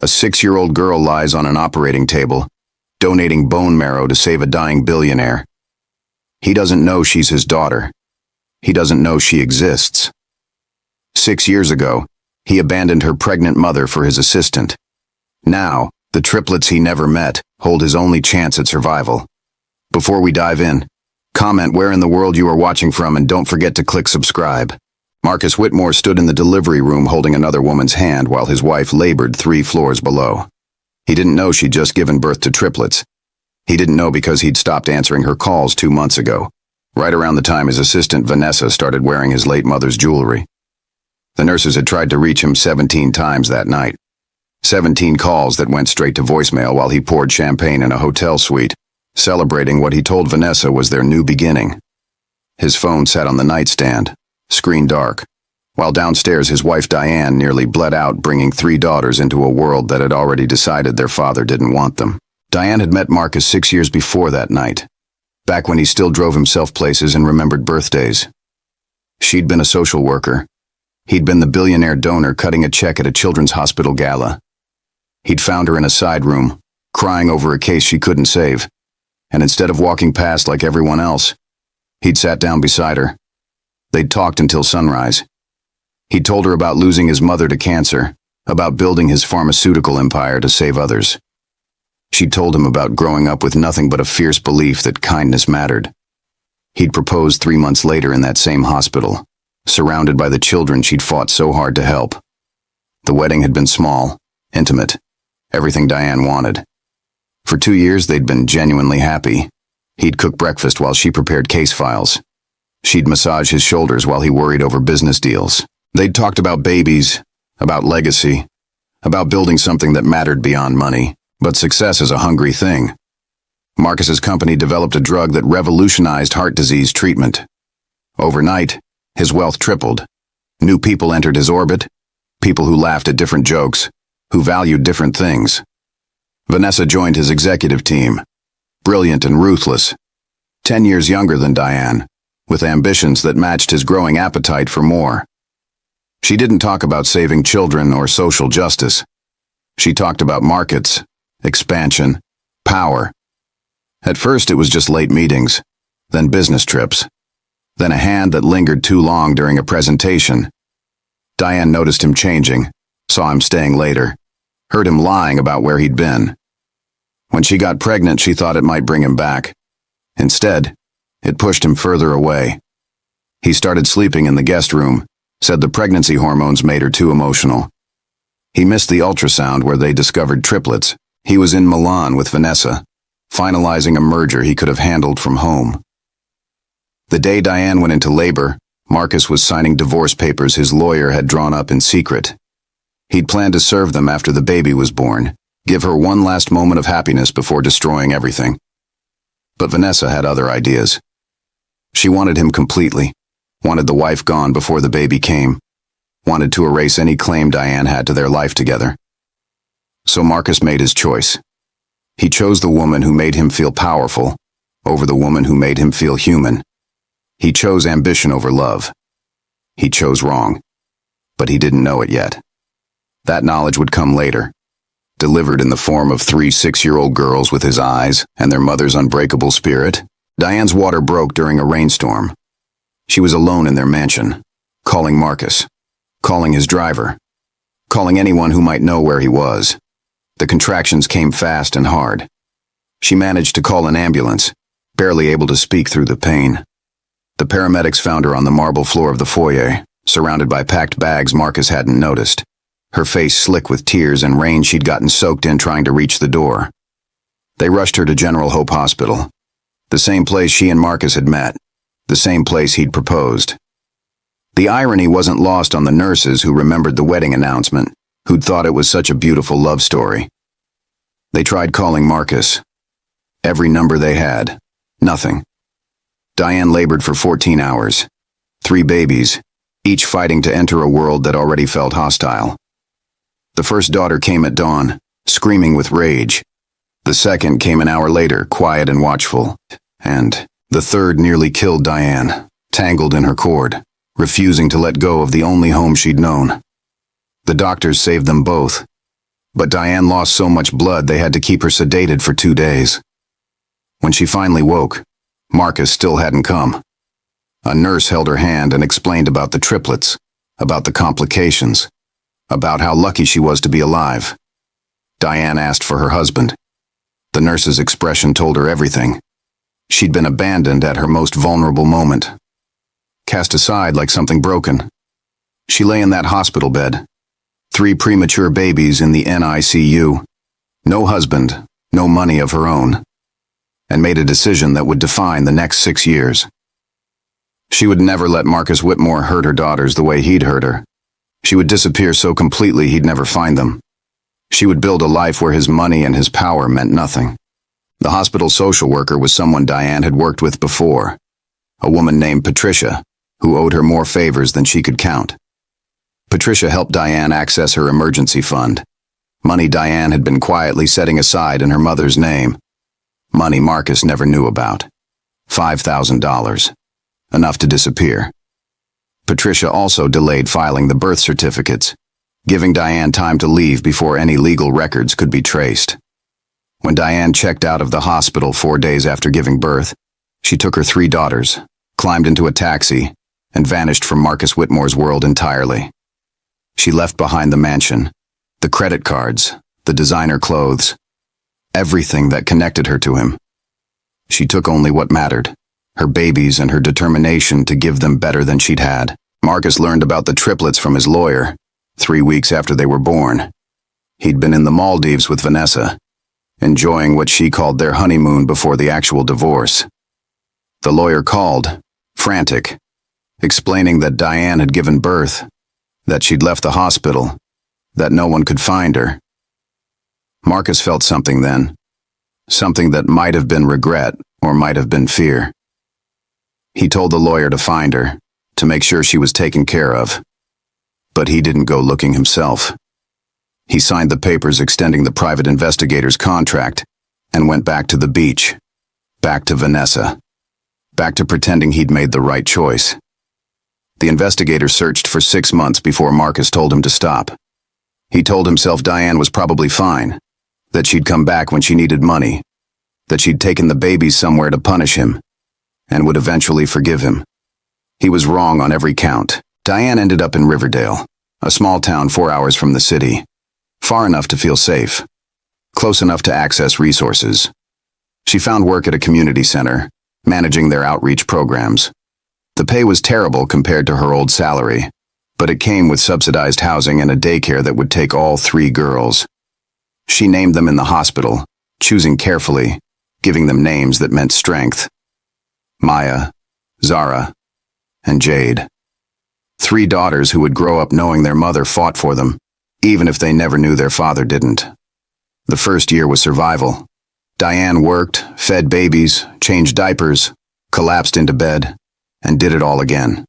A 6-year-old girl lies on an operating table, donating bone marrow to save a dying billionaire. He doesn't know she's his daughter. He doesn't know she exists. 6 years ago, he abandoned her pregnant mother for his assistant. Now, the triplets he never met hold his only chance at survival. Before we dive in, comment where in the world you are watching from and don't forget to click subscribe. Marcus Whitmore stood in the delivery room holding another woman's hand while his wife labored 3 floors below. He didn't know she'd just given birth to triplets. He didn't know because he'd stopped answering her calls 2 months ago, right around the time his assistant Vanessa started wearing his late mother's jewelry. The nurses had tried to reach him 17 times that night. 17 calls that went straight to voicemail while he poured champagne in a hotel suite, celebrating what he told Vanessa was their new beginning. His phone sat on the nightstand, screen dark, while downstairs his wife Diane nearly bled out, bringing 3 daughters into a world that had already decided their father didn't want them. Diane had met Marcus 6 years before that night, back when he still drove himself places and remembered birthdays. She'd been a social worker. He'd been the billionaire donor cutting a check at a children's hospital gala. He'd found her in a side room, crying over a case she couldn't save, and instead of walking past like everyone else, he'd sat down beside her. They'd talked until sunrise. He'd told her about losing his mother to cancer, about building his pharmaceutical empire to save others. She'd told him about growing up with nothing but a fierce belief that kindness mattered. He'd proposed 3 months later in that same hospital, surrounded by the children she'd fought so hard to help. The wedding had been small, intimate, everything Diane wanted. For 2 years they'd been genuinely happy. He'd cook breakfast while she prepared case files. She'd massage his shoulders while he worried over business deals. They'd talked about babies, about legacy, about building something that mattered beyond money. But success is a hungry thing. Marcus's company developed a drug that revolutionized heart disease treatment. Overnight, his wealth tripled. New people entered his orbit, people who laughed at different jokes, who valued different things. Vanessa joined his executive team, brilliant and ruthless, 10 years younger than Diane, with ambitions that matched his growing appetite for more. She didn't talk about saving children or social justice. She talked about markets, expansion, power. At first it was just late meetings, then business trips, then a hand that lingered too long during a presentation. Diane noticed him changing, saw him staying later, heard him lying about where he'd been. When she got pregnant, she thought it might bring him back. Instead, it pushed him further away. He started sleeping in the guest room, said the pregnancy hormones made her too emotional. He missed the ultrasound where they discovered triplets. He was in Milan with Vanessa, finalizing a merger he could have handled from home. The day Diane went into labor, Marcus was signing divorce papers his lawyer had drawn up in secret. He'd planned to serve them after the baby was born, give her one last moment of happiness before destroying everything. But Vanessa had other ideas. She wanted him completely, wanted the wife gone before the baby came, wanted to erase any claim Diane had to their life together. So Marcus made his choice. He chose the woman who made him feel powerful over the woman who made him feel human. He chose ambition over love. He chose wrong, but he didn't know it yet. That knowledge would come later, delivered in the form of 3 6-year-old girls with his eyes and their mother's unbreakable spirit. Diane's water broke during a rainstorm. She was alone in their mansion, calling Marcus, calling his driver, calling anyone who might know where he was. The contractions came fast and hard. She managed to call an ambulance, barely able to speak through the pain. The paramedics found her on the marble floor of the foyer, surrounded by packed bags Marcus hadn't noticed, her face slick with tears and rain she'd gotten soaked in trying to reach the door. They rushed her to General Hope Hospital, the same place she and Marcus had met, the same place he'd proposed. The irony wasn't lost on the nurses who remembered the wedding announcement, who'd thought it was such a beautiful love story. They tried calling Marcus. Every number they had. Nothing. Diane labored for 14 hours. 3 babies, each fighting to enter a world that already felt hostile. The first daughter came at dawn, screaming with rage. The second came an hour later, quiet and watchful. And the third nearly killed Diane, tangled in her cord, refusing to let go of the only home she'd known. The doctors saved them both. But Diane lost so much blood they had to keep her sedated for 2 days. When she finally woke, Marcus still hadn't come. A nurse held her hand and explained about the triplets, about the complications, about how lucky she was to be alive. Diane asked for her husband. The nurse's expression told her everything. She'd been abandoned at her most vulnerable moment, cast aside like something broken. She lay in that hospital bed, 3 premature babies in the NICU, no husband, no money of her own, and made a decision that would define the next 6 years. She would never let Marcus Whitmore hurt her daughters the way he'd hurt her. She would disappear so completely he'd never find them. She would build a life where his money and his power meant nothing. The hospital social worker was someone Diane had worked with before, a woman named Patricia, who owed her more favors than she could count. Patricia helped Diane access her emergency fund, money Diane had been quietly setting aside in her mother's name, money Marcus never knew about. $5,000, enough to disappear. Patricia also delayed filing the birth certificates, giving Diane time to leave before any legal records could be traced. When Diane checked out of the hospital 4 days after giving birth, she took her 3 daughters, climbed into a taxi, and vanished from Marcus Whitmore's world entirely. She left behind the mansion, the credit cards, the designer clothes, everything that connected her to him. She took only what mattered, her babies and her determination to give them better than she'd had. Marcus learned about the triplets from his lawyer, 3 weeks after they were born. He'd been in the Maldives with Vanessa, enjoying what she called their honeymoon before the actual divorce. The lawyer called, frantic, explaining that Diane had given birth, that she'd left the hospital, that no one could find her. Marcus felt something then, something that might have been regret or might have been fear. He told the lawyer to find her, to make sure she was taken care of. But he didn't go looking himself. He signed the papers extending the private investigator's contract and went back to the beach, back to Vanessa, back to pretending he'd made the right choice. The investigator searched for 6 months before Marcus told him to stop. He told himself Diane was probably fine, that she'd come back when she needed money, that she'd taken the babies somewhere to punish him, and would eventually forgive him. He was wrong on every count. Diane ended up in Riverdale, a small town 4 hours from the city, far enough to feel safe, close enough to access resources. She found work at a community center, managing their outreach programs. The pay was terrible compared to her old salary, but it came with subsidized housing and a daycare that would take all 3 girls. She named them in the hospital, choosing carefully, giving them names that meant strength. Maya, Zara, and Jade. 3 daughters who would grow up knowing their mother fought for them, even if they never knew their father didn't. The first year was survival. Diane worked, fed babies, changed diapers, collapsed into bed, and did it all again.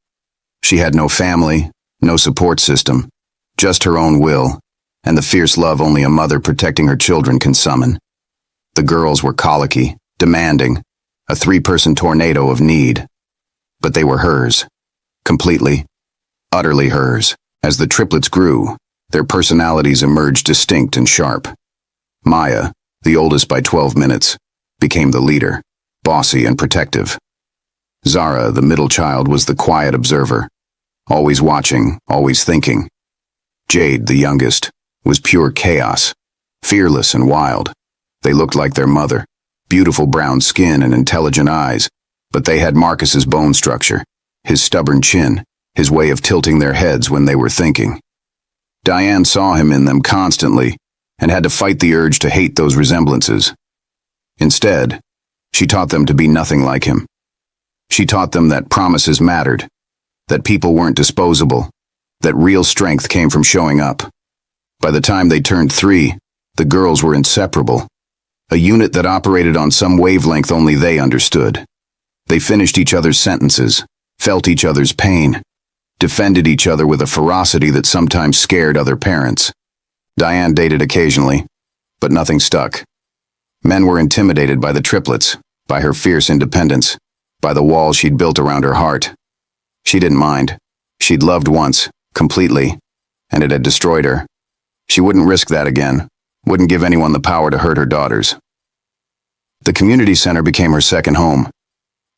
She had no family, no support system, just her own will, and the fierce love only a mother protecting her children can summon. The girls were colicky, demanding, a 3-person tornado of need. But they were hers, completely, utterly hers. As the triplets grew, their personalities emerged distinct and sharp. Maya, the oldest by 12 minutes, became the leader, bossy and protective. Zara, the middle child, was the quiet observer, always watching, always thinking. Jade, the youngest, was pure chaos, fearless and wild. They looked like their mother, beautiful brown skin and intelligent eyes, but they had Marcus's bone structure, his stubborn chin, his way of tilting their heads when they were thinking. Diane saw him in them constantly and had to fight the urge to hate those resemblances. Instead, she taught them to be nothing like him. She taught them that promises mattered, that people weren't disposable, that real strength came from showing up. By the time they turned 3, the girls were inseparable, a unit that operated on some wavelength only they understood. They finished each other's sentences, felt each other's pain, defended each other with a ferocity that sometimes scared other parents. Diane dated occasionally, but nothing stuck. Men were intimidated by the triplets, by her fierce independence, by the wall she'd built around her heart. She didn't mind. She'd loved once, completely, and it had destroyed her. She wouldn't risk that again, wouldn't give anyone the power to hurt her daughters. The community center became her second home.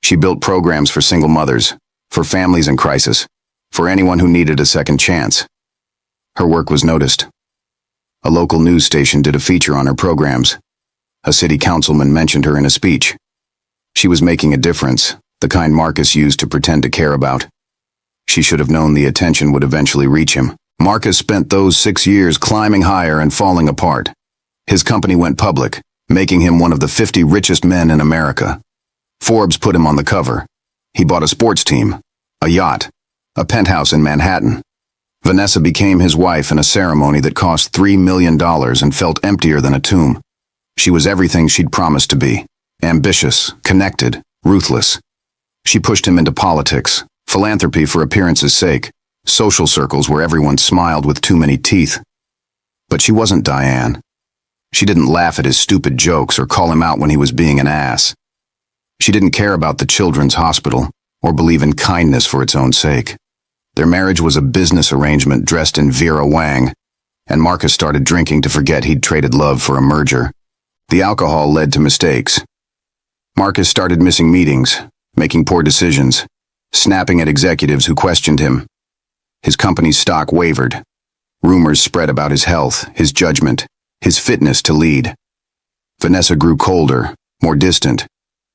She built programs for single mothers, for families in crisis, for anyone who needed a second chance. Her work was noticed. A local news station did a feature on her programs. A city councilman mentioned her in a speech. She was making a difference, the kind Marcus used to pretend to care about. She should have known the attention would eventually reach him. Marcus spent those 6 years climbing higher and falling apart. His company went public, making him one of the 50 richest men in America. Forbes put him on the cover. He bought a sports team, a yacht, a penthouse in Manhattan. Vanessa became his wife in a ceremony that cost $3 million and felt emptier than a tomb. She was everything she'd promised to be. Ambitious, connected, ruthless. She pushed him into politics, philanthropy for appearance's sake, social circles where everyone smiled with too many teeth. But she wasn't Diane. She didn't laugh at his stupid jokes or call him out when he was being an ass. She didn't care about the children's hospital or believe in kindness for its own sake. Their marriage was a business arrangement dressed in Vera Wang, and Marcus started drinking to forget he'd traded love for a merger. The alcohol led to mistakes. Marcus started missing meetings, making poor decisions, snapping at executives who questioned him. His company's stock wavered. Rumors spread about his health, his judgment, his fitness to lead. Vanessa grew colder, more distant,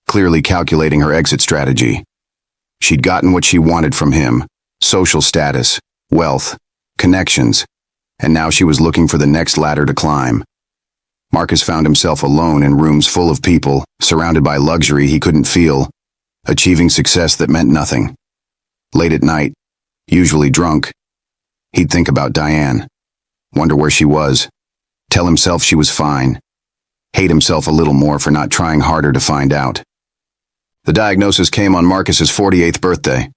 clearly calculating her exit strategy. She'd gotten what she wanted from him, social status, wealth, connections, and now she was looking for the next ladder to climb. Marcus found himself alone in rooms full of people, surrounded by luxury he couldn't feel, achieving success that meant nothing. Late at night, usually drunk, he'd think about Diane, wonder where she was, tell himself she was fine, hate himself a little more for not trying harder to find out. The diagnosis came on Marcus's 48th birthday.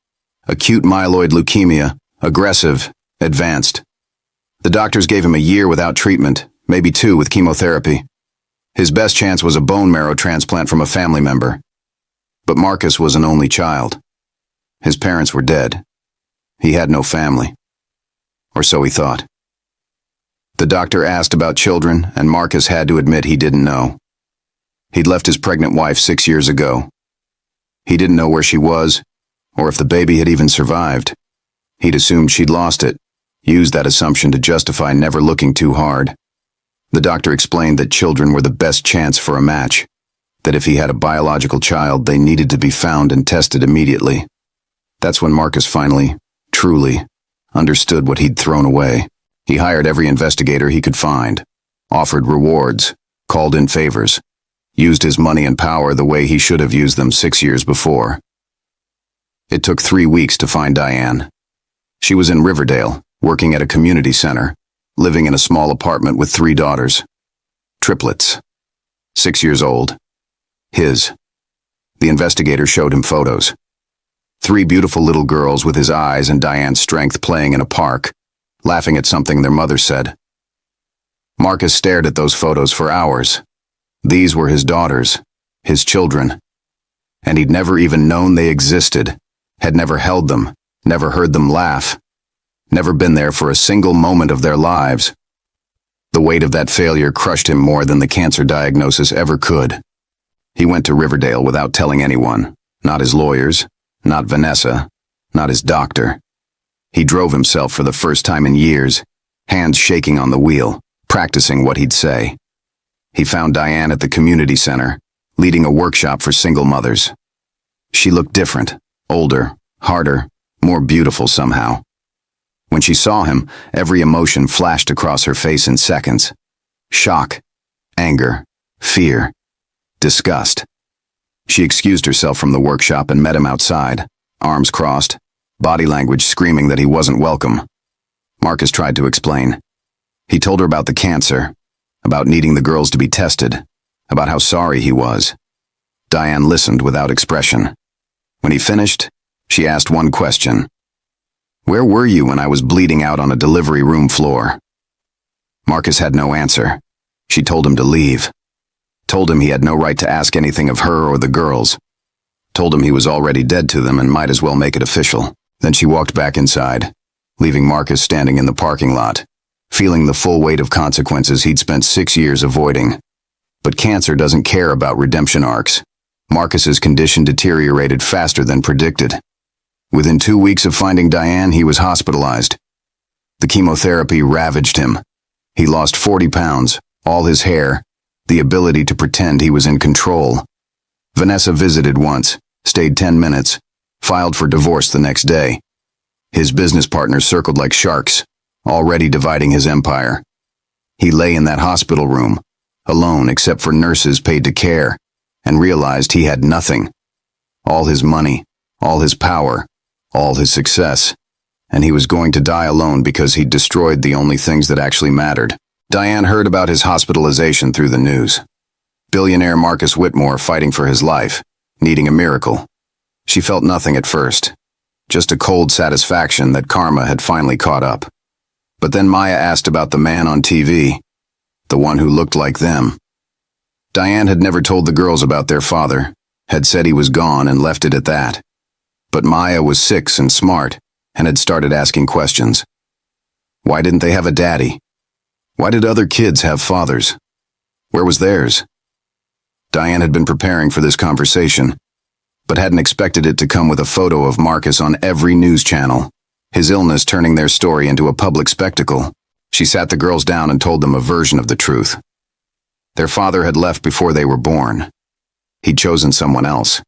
Acute myeloid leukemia, aggressive, advanced. The doctors gave him a year without treatment, maybe 2 with chemotherapy. His best chance was a bone marrow transplant from a family member. But Marcus was an only child. His parents were dead. He had no family. Or so he thought. The doctor asked about children, and Marcus had to admit he didn't know. He'd left his pregnant wife 6 years ago. He didn't know where she was, or if the baby had even survived. He'd assumed she'd lost it, used that assumption to justify never looking too hard. The doctor explained that children were the best chance for a match, that if he had a biological child, they needed to be found and tested immediately. That's when Marcus finally, truly, understood what he'd thrown away. He hired every investigator he could find, offered rewards, called in favors, used his money and power the way he should have used them 6 years before. It took 3 weeks to find Diane. She was in Riverdale, working at a community center, living in a small apartment with 3 daughters. Triplets. 6 years old. His. The investigator showed him photos. 3 beautiful little girls with his eyes and Diane's strength playing in a park, laughing at something their mother said. Marcus stared at those photos for hours. These were his daughters, his children. And he'd never even known they existed, had never held them, never heard them laugh, never been there for a single moment of their lives. The weight of that failure crushed him more than the cancer diagnosis ever could. He went to Riverdale without telling anyone, not his lawyers, not Vanessa, not his doctor. He drove himself for the first time in years, hands shaking on the wheel, practicing what he'd say. He found Diane at the community center, leading a workshop for single mothers. She looked different, older, harder, more beautiful somehow. When she saw him, every emotion flashed across her face in seconds. Shock, anger, fear, disgust. She excused herself from the workshop and met him outside, arms crossed, body language screaming that he wasn't welcome. Marcus tried to explain. He told her about the cancer, about needing the girls to be tested, about how sorry he was. Diane listened without expression. When he finished, she asked one question. "Where were you when I was bleeding out on a delivery room floor?" Marcus had no answer. She told him to leave. Told him he had no right to ask anything of her or the girls. Told him he was already dead to them and might as well make it official. Then she walked back inside, leaving Marcus standing in the parking lot, feeling the full weight of consequences he'd spent 6 years avoiding. But cancer doesn't care about redemption arcs. Marcus's condition deteriorated faster than predicted. Within 2 weeks of finding Diane, he was hospitalized. The chemotherapy ravaged him. He lost 40 pounds, all his hair, the ability to pretend he was in control. Vanessa visited once, stayed 10 minutes, filed for divorce the next day. His business partners circled like sharks, already dividing his empire. He lay in that hospital room, alone except for nurses paid to care, and realized he had nothing. All his money, all his power, all his success, and he was going to die alone because he'd destroyed the only things that actually mattered. Diane heard about his hospitalization through the news. Billionaire Marcus Whitmore fighting for his life, needing a miracle. She felt nothing at first, just a cold satisfaction that karma had finally caught up. But then Maya asked about the man on TV, the one who looked like them. Diane had never told the girls about their father, had said he was gone and left it at that. But Maya was 6 and smart, and had started asking questions. Why didn't they have a daddy? Why did other kids have fathers? Where was theirs? Diane had been preparing for this conversation, but hadn't expected it to come with a photo of Marcus on every news channel, his illness turning their story into a public spectacle. She sat the girls down and told them a version of the truth. Their father had left before they were born. He'd chosen someone else.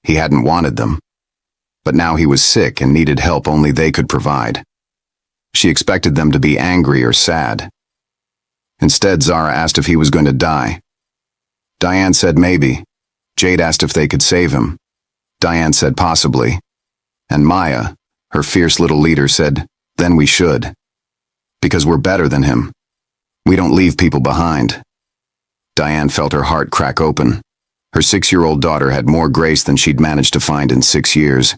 He hadn't wanted them. But now he was sick and needed help only they could provide. She expected them to be angry or sad. Instead, Zara asked if he was going to die. Diane said maybe. Jade asked if they could save him. Diane said possibly. And Maya, her fierce little leader, said, then we should. Because we're better than him. We don't leave people behind. Diane felt her heart crack open. Her 6-year-old daughter had more grace than she'd managed to find in 6 years.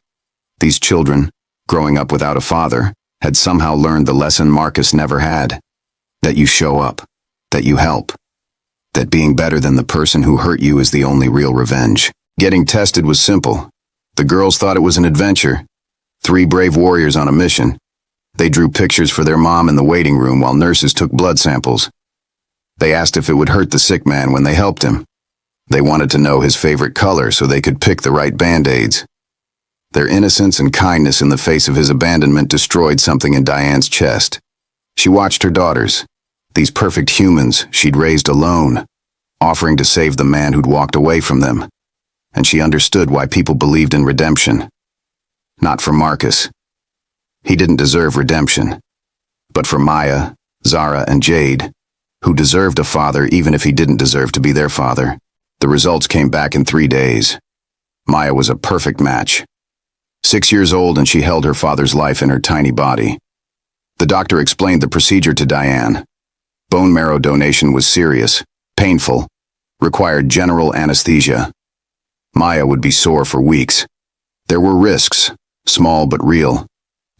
These children, growing up without a father, had somehow learned the lesson Marcus never had. That you show up. That you help. That being better than the person who hurt you is the only real revenge. Getting tested was simple. The girls thought it was an adventure. 3 brave warriors on a mission. They drew pictures for their mom in the waiting room while nurses took blood samples. They asked if it would hurt the sick man when they helped him. They wanted to know his favorite color so they could pick the right band-aids. Their innocence and kindness in the face of his abandonment destroyed something in Diane's chest. She watched her daughters, these perfect humans she'd raised alone, offering to save the man who'd walked away from them. And she understood why people believed in redemption. Not for Marcus. He didn't deserve redemption. But for Maya, Zara, and Jade, who deserved a father even if he didn't deserve to be their father. The results came back in 3 days. Maya was a perfect match. 6 years old, and she held her father's life in her tiny body. The doctor explained the procedure to Diane. Bone marrow donation was serious, painful, required general anesthesia. Maya would be sore for weeks. There were risks, small but real.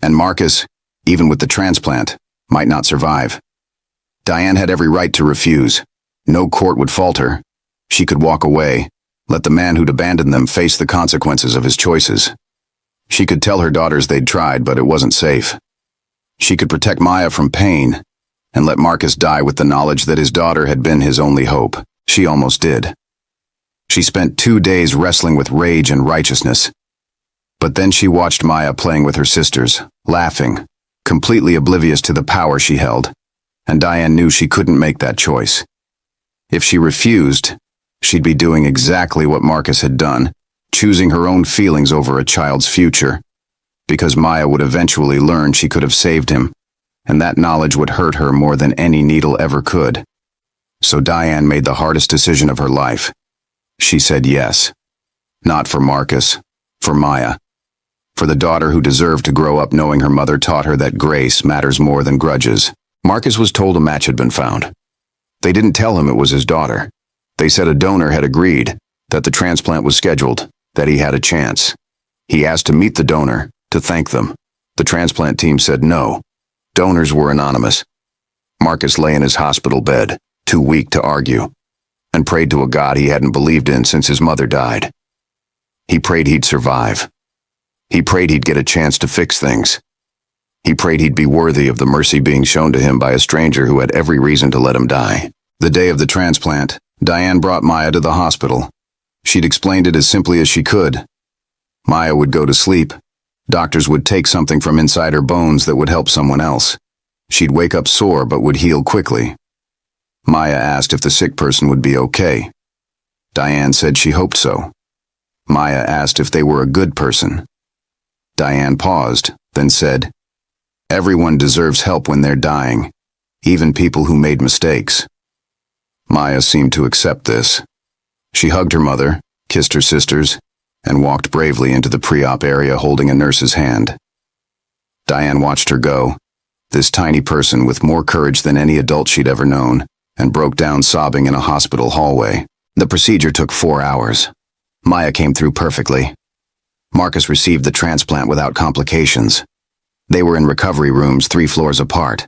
And Marcus, even with the transplant, might not survive. Diane had every right to refuse. No court would fault her. She could walk away, let the man who'd abandoned them face the consequences of his choices. She could tell her daughters they'd tried, but it wasn't safe. She could protect Maya from pain, and let Marcus die with the knowledge that his daughter had been his only hope. She almost did. She spent 2 days wrestling with rage and righteousness. But then she watched Maya playing with her sisters, laughing, completely oblivious to the power she held, and Diane knew she couldn't make that choice. If she refused, she'd be doing exactly what Marcus had done, choosing her own feelings over a child's future, because Maya would eventually learn she could have saved him, and that knowledge would hurt her more than any needle ever could. So Diane made the hardest decision of her life. She said yes. Not for Marcus, for Maya. For the daughter who deserved to grow up knowing her mother taught her that grace matters more than grudges. Marcus was told a match had been found. They didn't tell him it was his daughter. They said a donor had agreed, that the transplant was scheduled, that he had a chance. He asked to meet the donor, to thank them. The transplant team said no. Donors were anonymous. Marcus lay in his hospital bed, too weak to argue, and prayed to a God he hadn't believed in since his mother died. He prayed he'd survive. He prayed he'd get a chance to fix things. He prayed he'd be worthy of the mercy being shown to him by a stranger who had every reason to let him die. The day of the transplant, Diane brought Maya to the hospital. She'd explained it as simply as she could. Maya would go to sleep. Doctors would take something from inside her bones that would help someone else. She'd wake up sore but would heal quickly. Maya asked if the sick person would be okay. Diane said she hoped so. Maya asked if they were a good person. Diane paused, then said, "Everyone deserves help when they're dying, even people who made mistakes." Maya seemed to accept this. She hugged her mother, kissed her sisters, and walked bravely into the pre-op area holding a nurse's hand. Diane watched her go, this tiny person with more courage than any adult she'd ever known, and broke down sobbing in a hospital hallway. The procedure took 4 hours. Maya came through perfectly. Marcus received the transplant without complications. They were in recovery rooms 3 floors apart,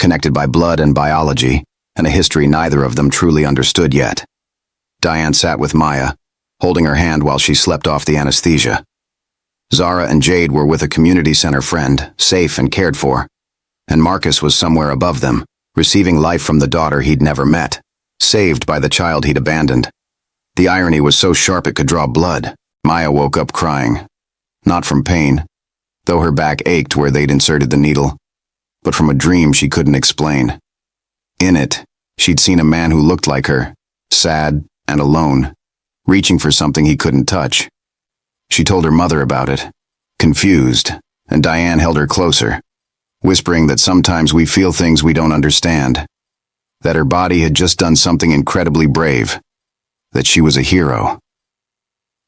connected by blood and biology, and a history neither of them truly understood yet. Diane sat with Maya, holding her hand while she slept off the anesthesia. Zara and Jade were with a community center friend, safe and cared for, and Marcus was somewhere above them, receiving life from the daughter he'd never met, saved by the child he'd abandoned. The irony was so sharp it could draw blood. Maya woke up crying, not from pain, though her back ached where they'd inserted the needle, but from a dream she couldn't explain. In it, she'd seen a man who looked like her, sad and alone, reaching for something he couldn't touch. She told her mother about it, confused, and Diane held her closer, whispering that sometimes we feel things we don't understand, that her body had just done something incredibly brave, that she was a hero.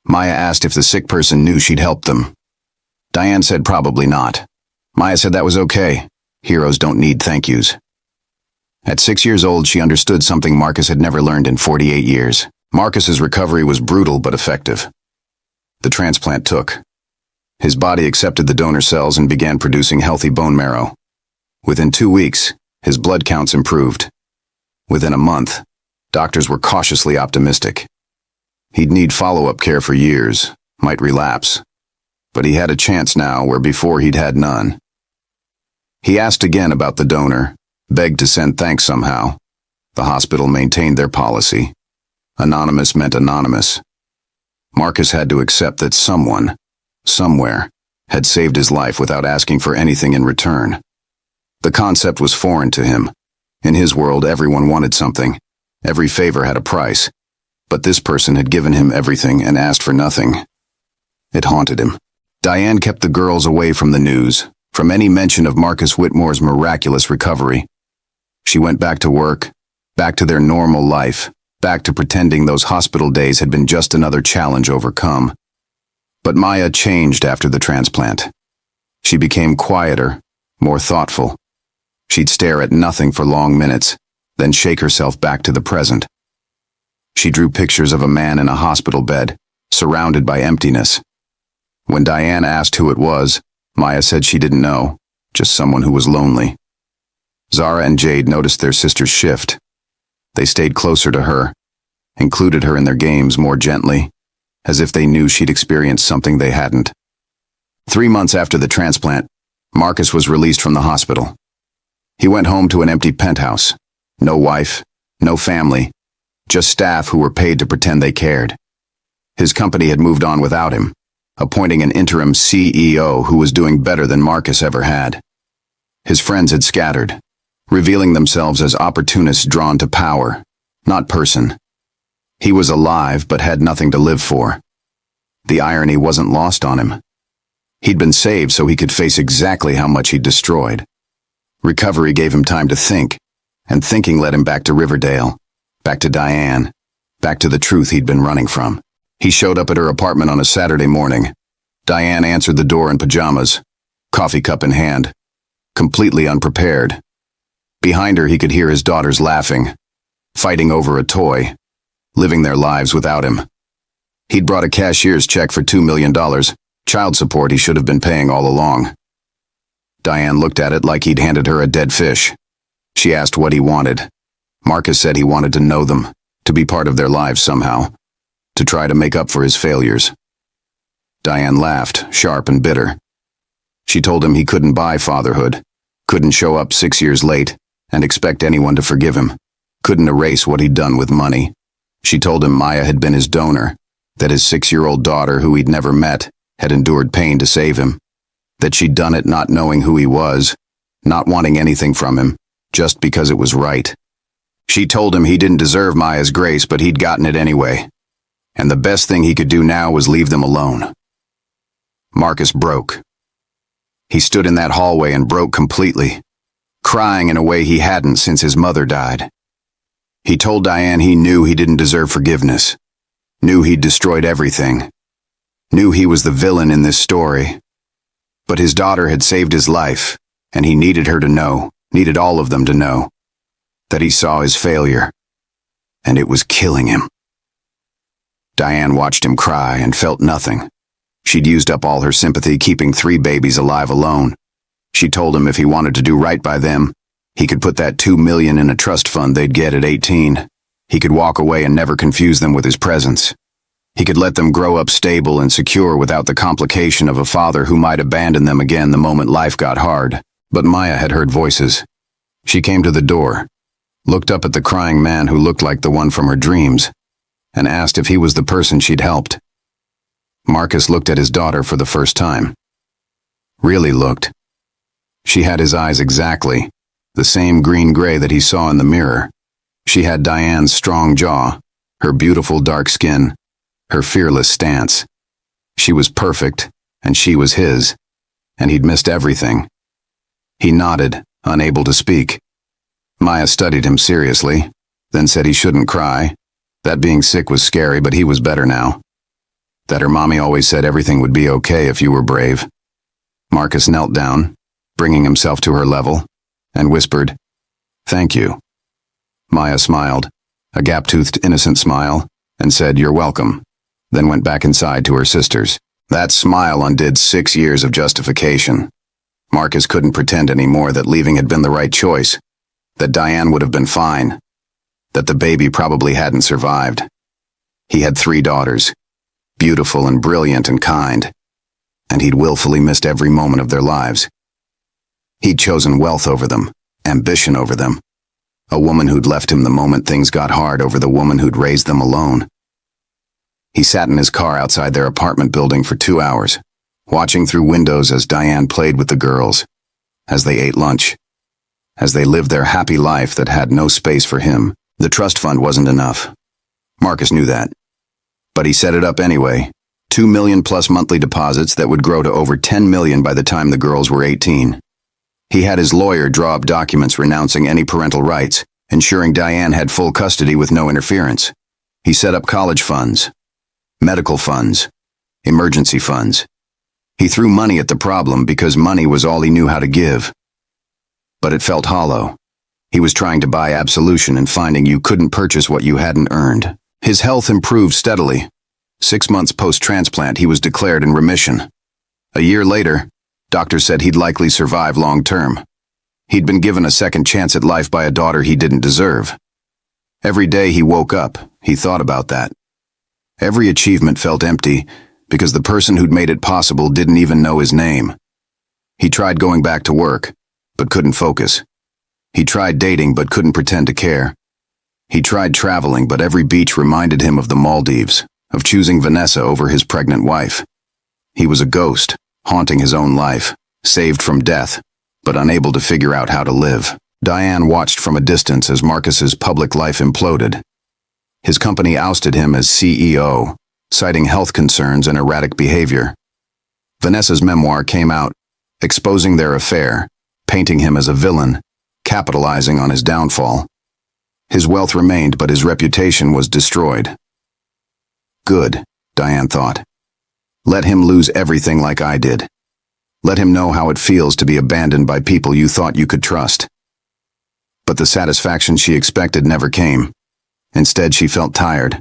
Maya asked if the sick person knew she'd helped them. Diane said probably not. Maya said that was okay. Heroes don't need thank yous. At 6 years old, she understood something Marcus had never learned in 48 years. Marcus's recovery was brutal but effective. The transplant took. His body accepted the donor cells and began producing healthy bone marrow. Within 2 weeks, his blood counts improved. Within a month, doctors were cautiously optimistic. He'd need follow-up care for years, might relapse, but he had a chance now where before he'd had none. He asked again about the donor, begged to send thanks somehow. The hospital maintained their policy. Anonymous meant anonymous. Marcus had to accept that someone, somewhere, had saved his life without asking for anything in return. The concept was foreign to him. In his world, everyone wanted something. Every favor had a price. But this person had given him everything and asked for nothing. It haunted him. Diane kept the girls away from the news, from any mention of Marcus Whitmore's miraculous recovery. She went back to work, back to their normal life, back to pretending those hospital days had been just another challenge overcome. But Maya changed after the transplant. She became quieter, more thoughtful. She'd stare at nothing for long minutes, then shake herself back to the present. She drew pictures of a man in a hospital bed, surrounded by emptiness. When Diane asked who it was, Maya said she didn't know, just someone who was lonely. Zara and Jade noticed their sister's shift. They stayed closer to her, included her in their games more gently, as if they knew she'd experienced something they hadn't. 3 months after the transplant, Marcus was released from the hospital. He went home to an empty penthouse. No wife, no family, just staff who were paid to pretend they cared. His company had moved on without him, appointing an interim CEO who was doing better than Marcus ever had. His friends had scattered, revealing themselves as opportunists drawn to power, not person. He was alive but had nothing to live for. The irony wasn't lost on him. He'd been saved so he could face exactly how much he'd destroyed. Recovery gave him time to think, and thinking led him back to Riverdale, back to Diane, back to the truth he'd been running from. He showed up at her apartment on a Saturday morning. Diane answered the door in pajamas, coffee cup in hand, completely unprepared. Behind her he could hear his daughters laughing, fighting over a toy, living their lives without him. He'd brought a cashier's check for $2 million, child support he should have been paying all along. Diane looked at it like he'd handed her a dead fish. She asked what he wanted. Marcus said he wanted to know them, to be part of their lives somehow, to try to make up for his failures. Diane laughed, sharp and bitter. She told him he couldn't buy fatherhood, couldn't show up 6 years late and expect anyone to forgive him, couldn't erase what he'd done with money. She told him Maya had been his donor, that his 6-year-old daughter, who he'd never met, had endured pain to save him, that she'd done it not knowing who he was, not wanting anything from him, just because it was right. She told him he didn't deserve Maya's grace, but he'd gotten it anyway, and the best thing he could do now was leave them alone. Marcus broke. He stood in that hallway and broke completely, crying in a way he hadn't since his mother died. He told Diane he knew he didn't deserve forgiveness, knew he'd destroyed everything, knew he was the villain in this story. But his daughter had saved his life, and he needed her to know, needed all of them to know, that he saw his failure, and it was killing him. Diane watched him cry and felt nothing. She'd used up all her sympathy keeping 3 babies alive alone. She told him if he wanted to do right by them, he could put that $2 million in a trust fund they'd get at 18. He could walk away and never confuse them with his presence. He could let them grow up stable and secure without the complication of a father who might abandon them again the moment life got hard. But Maya had heard voices. She came to the door, looked up at the crying man who looked like the one from her dreams, and asked if he was the person she'd helped. Marcus looked at his daughter for the first time. Really looked. She had his eyes exactly, the same green-gray that he saw in the mirror. She had Diane's strong jaw, her beautiful dark skin, her fearless stance. She was perfect, and she was his, and he'd missed everything. He nodded, unable to speak. Maya studied him seriously, then said he shouldn't cry. That being sick was scary, but he was better now. That her mommy always said everything would be okay if you were brave. Marcus knelt down, bringing himself to her level, and whispered, "Thank you." Maya smiled, a gap-toothed innocent smile, and said, "You're welcome," then went back inside to her sisters. That smile undid 6 years of justification. Marcus couldn't pretend anymore that leaving had been the right choice, that Diane would have been fine, that the baby probably hadn't survived. He had 3 daughters, beautiful and brilliant and kind, and he'd willfully missed every moment of their lives. He'd chosen wealth over them, ambition over them, a woman who'd left him the moment things got hard over the woman who'd raised them alone. He sat in his car outside their apartment building for 2 hours, watching through windows as Diane played with the girls, as they ate lunch, as they lived their happy life that had no space for him. The trust fund wasn't enough. Marcus knew that. But he set it up anyway, 2 million plus monthly deposits that would grow to over 10 million by the time the girls were 18. He had his lawyer draw up documents renouncing any parental rights, ensuring Diane had full custody with no interference. He set up college funds, medical funds, emergency funds. He threw money at the problem because money was all he knew how to give. But it felt hollow. He was trying to buy absolution and finding you couldn't purchase what you hadn't earned. His health improved steadily. 6 months post-transplant, he was declared in remission. A year later, doctors said he'd likely survive long-term. He'd been given a second chance at life by a daughter he didn't deserve. Every day he woke up, he thought about that. Every achievement felt empty because the person who'd made it possible didn't even know his name. He tried going back to work, but couldn't focus. He tried dating but couldn't pretend to care. He tried traveling, but every beach reminded him of the Maldives, of choosing Vanessa over his pregnant wife. He was a ghost, haunting his own life, saved from death, but unable to figure out how to live. Diane watched from a distance as Marcus's public life imploded. His company ousted him as CEO, citing health concerns and erratic behavior. Vanessa's memoir came out, exposing their affair, painting him as a villain, capitalizing on his downfall. His wealth remained, but his reputation was destroyed. Good, Diane thought. Let him lose everything like I did. Let him know how it feels to be abandoned by people you thought you could trust. But the satisfaction she expected never came. Instead, she felt tired.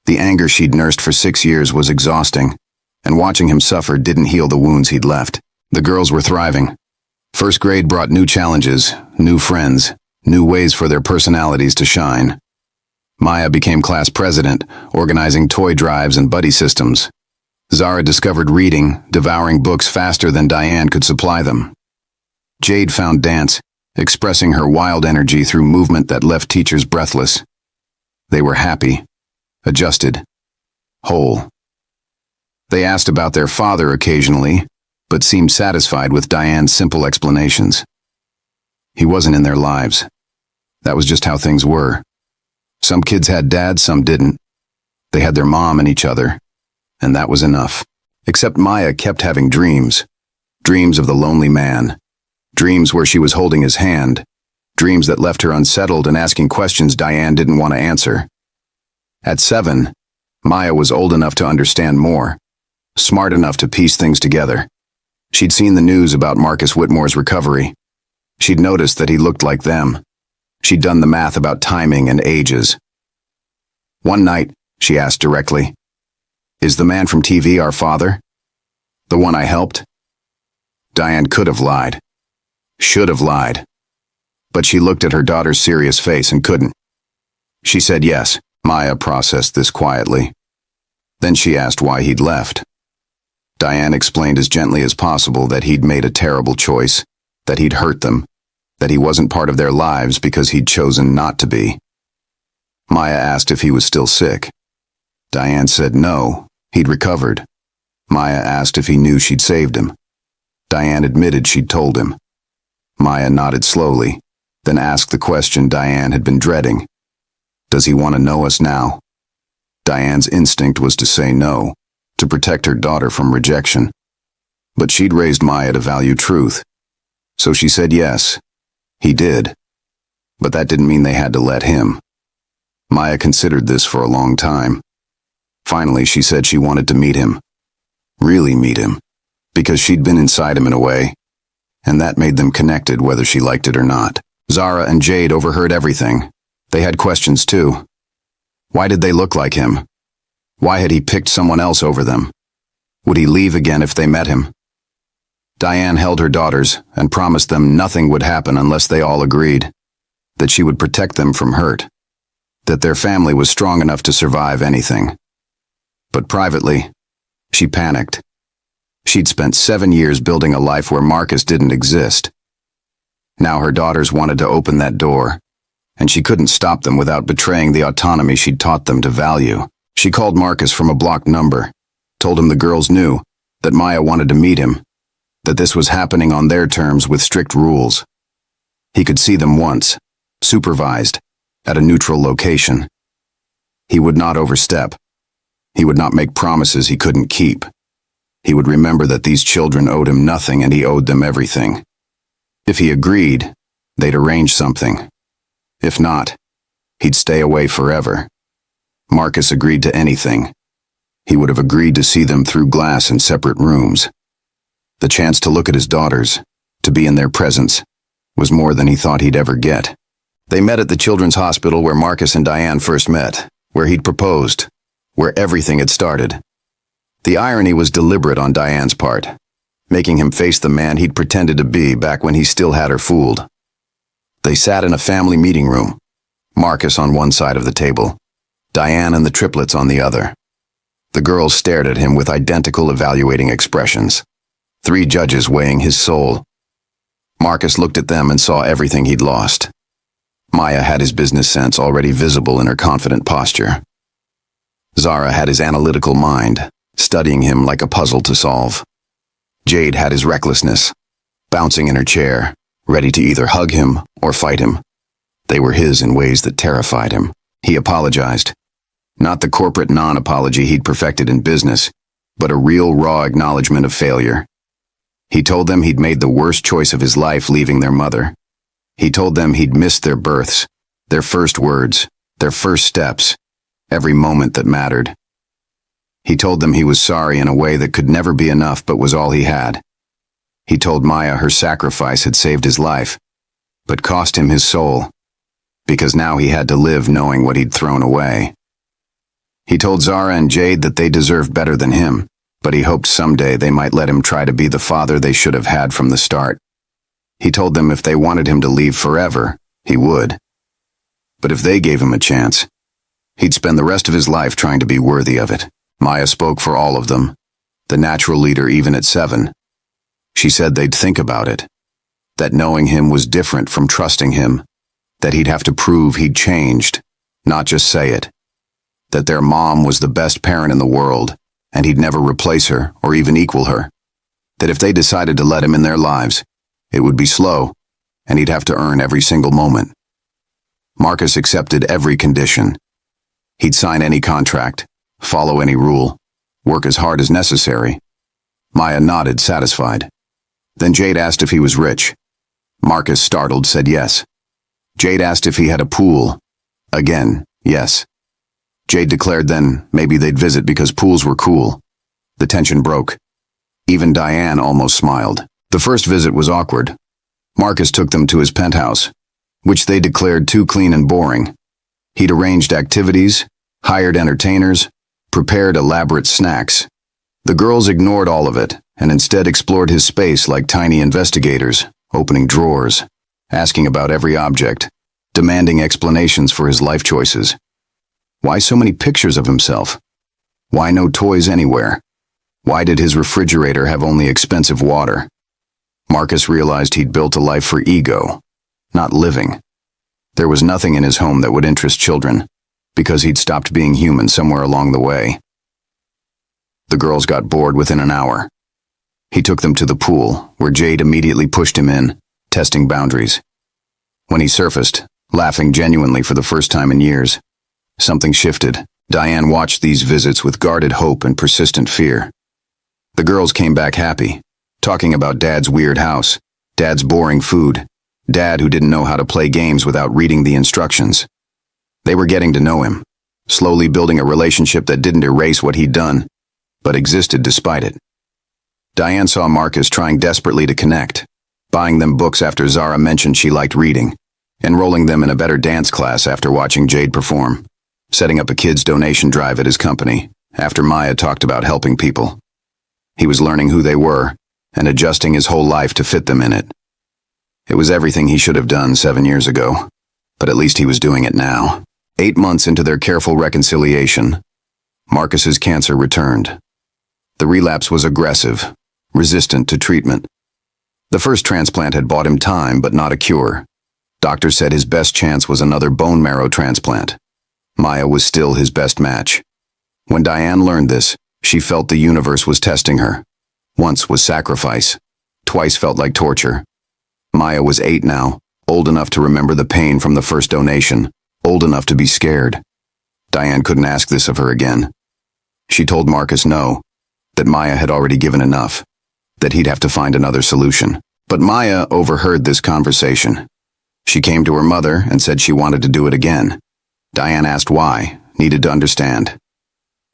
The anger she'd nursed for 6 years was exhausting, and watching him suffer didn't heal the wounds he'd left. The girls were thriving. First grade brought new challenges, new friends, new ways for their personalities to shine. Maya became class president, organizing toy drives and buddy systems. Zara discovered reading, devouring books faster than Diane could supply them. Jade found dance, expressing her wild energy through movement that left teachers breathless. They were happy, adjusted, whole. They asked about their father occasionally, but seemed satisfied with Diane's simple explanations. He wasn't in their lives. That was just how things were. Some kids had dads, some didn't. They had their mom and each other, and that was enough. Except Maya kept having dreams. Dreams of the lonely man. Dreams where she was holding his hand. Dreams that left her unsettled and asking questions Diane didn't want to answer. At 7, Maya was old enough to understand more, smart enough to piece things together. She'd seen the news about Marcus Whitmore's recovery. She'd noticed that he looked like them. She'd done the math about timing and ages. One night, she asked directly, "Is the man from TV our father? The one I helped?" Diane could have lied. Should have lied. But she looked at her daughter's serious face and couldn't. She said yes. Maya processed this quietly. Then she asked why he'd left. Diane explained as gently as possible that he'd made a terrible choice, that he'd hurt them, that he wasn't part of their lives because he'd chosen not to be. Maya asked if he was still sick. Diane said no, he'd recovered. Maya asked if he knew she'd saved him. Diane admitted she'd told him. Maya nodded slowly, then asked the question Diane had been dreading. Does he want to know us now? Diane's instinct was to say no, to protect her daughter from rejection. But she'd raised Maya to value truth. So she said yes, he did. But that didn't mean they had to let him. Maya considered this for a long time. Finally, she said she wanted to meet him. Really meet him. Because she'd been inside him in a way. And that made them connected whether she liked it or not. Zara and Jade overheard everything. They had questions too. Why did they look like him? Why had he picked someone else over them? Would he leave again if they met him? Diane held her daughters and promised them nothing would happen unless they all agreed. That she would protect them from hurt. That their family was strong enough to survive anything. But privately, she panicked. She'd spent 7 years building a life where Marcus didn't exist. Now her daughters wanted to open that door, and she couldn't stop them without betraying the autonomy she'd taught them to value. She called Marcus from a blocked number, told him the girls knew, that Maya wanted to meet him, that this was happening on their terms with strict rules. He could see them once, supervised, at a neutral location. He would not overstep. He would not make promises he couldn't keep. He would remember that these children owed him nothing and he owed them everything. If he agreed, they'd arrange something. If not, he'd stay away forever. Marcus agreed to anything. He would have agreed to see them through glass in separate rooms. The chance to look at his daughters, to be in their presence, was more than he thought he'd ever get. They met at the children's hospital where Marcus and Diane first met, where he'd proposed, where everything had started. The irony was deliberate on Diane's part, making him face the man he'd pretended to be back when he still had her fooled. They sat in a family meeting room, Marcus on one side of the table, Diane and the triplets on the other. The girls stared at him with identical evaluating expressions, 3 judges weighing his soul. Marcus looked at them and saw everything he'd lost. Maya had his business sense already visible in her confident posture. Zara had his analytical mind, studying him like a puzzle to solve. Jade had his recklessness, bouncing in her chair, ready to either hug him or fight him. They were his in ways that terrified him. He apologized. Not the corporate non-apology he'd perfected in business, but a real raw acknowledgement of failure. He told them he'd made the worst choice of his life leaving their mother. He told them he'd missed their births, their first words, their first steps, every moment that mattered. He told them he was sorry in a way that could never be enough but was all he had. He told Maya her sacrifice had saved his life, but cost him his soul, because now he had to live knowing what he'd thrown away. He told Zara and Jade that they deserved better than him, but he hoped someday they might let him try to be the father they should have had from the start. He told them if they wanted him to leave forever, he would. But if they gave him a chance, he'd spend the rest of his life trying to be worthy of it. Maya spoke for all of them. the natural leader even at 7. She said they'd think about it, that knowing him was different from trusting him, that he'd have to prove he'd changed, not just say it, that their mom was the best parent in the world, and he'd never replace her or even equal her, that if they decided to let him in their lives, it would be slow, and he'd have to earn every single moment. Marcus accepted every condition. He'd sign any contract, follow any rule, work as hard as necessary. Maya nodded, satisfied. Then Jade asked if he was rich. Marcus, startled, said yes. Jade asked if he had a pool. Again, yes. Jade declared then maybe they'd visit because pools were cool. The tension broke. Even Diane almost smiled. The first visit was awkward. Marcus took them to his penthouse, which they declared too clean and boring. He'd arranged activities, hired entertainers, prepared elaborate snacks. The girls ignored all of it and instead explored his space like tiny investigators, opening drawers, asking about every object, demanding explanations for his life choices. Why so many pictures of himself? Why no toys anywhere? Why did his refrigerator have only expensive water? Marcus realized he'd built a life for ego, not living. There was nothing in his home that would interest children, because he'd stopped being human somewhere along the way. The girls got bored within an hour. He took them to the pool, where Jade immediately pushed him in, testing boundaries. When he surfaced, laughing genuinely for the first time in years, something shifted. Diane watched these visits with guarded hope and persistent fear. The girls came back happy, talking about Dad's weird house, Dad's boring food, Dad who didn't know how to play games without reading the instructions. They were getting to know him, slowly building a relationship that didn't erase what he'd done, but existed despite it. Diane saw Marcus trying desperately to connect, buying them books after Zara mentioned she liked reading, enrolling them in a better dance class after watching Jade perform, setting up a kids' donation drive at his company after Maya talked about helping people. He was learning who they were and adjusting his whole life to fit them in it. It was everything he should have done 7 years ago, but at least he was doing it now. 8 months into their careful reconciliation, Marcus's cancer returned. The relapse was aggressive, resistant to treatment. The first transplant had bought him time, but not a cure. Doctors said his best chance was another bone marrow transplant. Maya was still his best match. When Diane learned this, she felt the universe was testing her. Once was sacrifice. Twice felt like torture. Maya was 8 now, old enough to remember the pain from the first donation, old enough to be scared. Diane couldn't ask this of her again. She told Marcus no, that Maya had already given enough, that he'd have to find another solution. But Maya overheard this conversation. She came to her mother and said she wanted to do it again. Diane asked why, needed to understand.